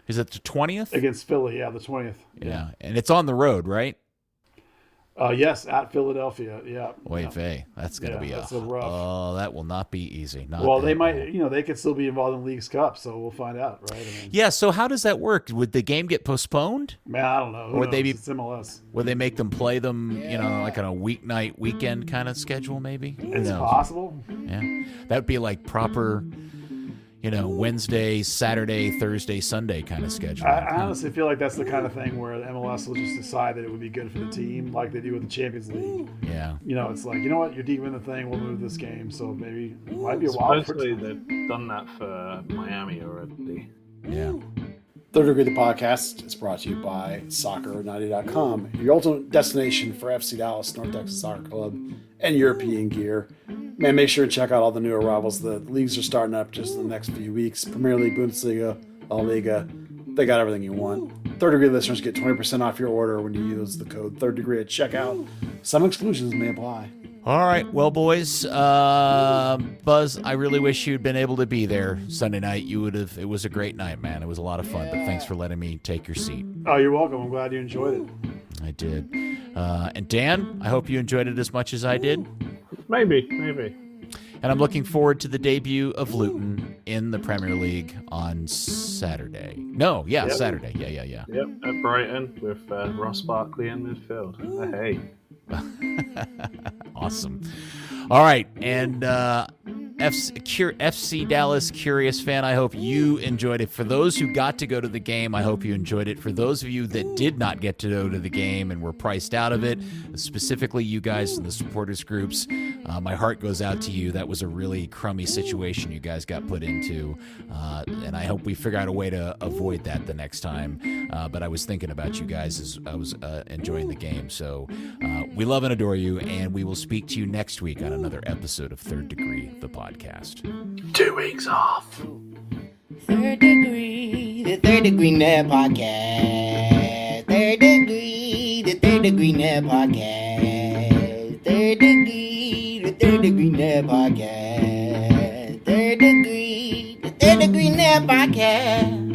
Is it the 20th? Against Philly, the 20th. Yeah, and it's on the road, right? Yes, at Philadelphia. Yeah. Wait, that's going to be a rough. Oh, that will not be easy. They might, they could still be involved in League's Cup, so we'll find out, right? Yeah. So how does that work? Would the game get postponed? Man, I don't know. Would they be it's MLS? Would they make them play them, like on a weeknight, weekend kind of schedule? Maybe it's possible. Yeah, that would be like proper. Wednesday, Saturday, Thursday, Sunday kind of schedule. I honestly feel like that's the kind of thing where the MLS will just decide that it would be good for the team, like they do with the Champions League. Yeah. It's like, you know what, you're deep in the thing, we'll move this game, so maybe it might be a while. Supposedly they've done that for Miami already. Yeah. Third Degree, the podcast, is brought to you by Soccer90.com, your ultimate destination for FC Dallas, North Texas Soccer Club, and European gear. Man, make sure to check out all the new arrivals. The leagues are starting up just in the next few weeks. Premier League, Bundesliga, La Liga. They got everything you want. Third Degree listeners get 20% off your order when you use the code Third Degree at checkout. Some exclusions may apply. All right. Well, boys, Buzz, I really wish you'd been able to be there Sunday night. It was a great night, man. It was a lot of fun, but thanks for letting me take your seat. Oh, you're welcome. I'm glad you enjoyed it. I did. And Dan, I hope you enjoyed it as much as I did. Maybe. And I'm looking forward to the debut of Luton in the Premier League on Saturday. Saturday. Yeah. Yep, at Brighton with Ross Barkley in midfield. Hey. Awesome. All right, and FC Dallas Curious fan, I hope you enjoyed it. For those who got to go to the game, I hope you enjoyed it. For those of you that did not get to go to the game and were priced out of it, specifically you guys in the supporters groups, my heart goes out to you. That was a really crummy situation you guys got put into, and I hope we figure out a way to avoid that the next time. But I was thinking about you guys as I was enjoying the game. So we love and adore you, and we will speak to you next week on another episode of Third Degree, the podcast. 2 weeks off. Third Degree, the Third Degree Net Podcast. Third Degree, the Third Degree Net Podcast. Third Degree, the Third Degree Net Podcast. Third Degree, the Third Degree Net Podcast.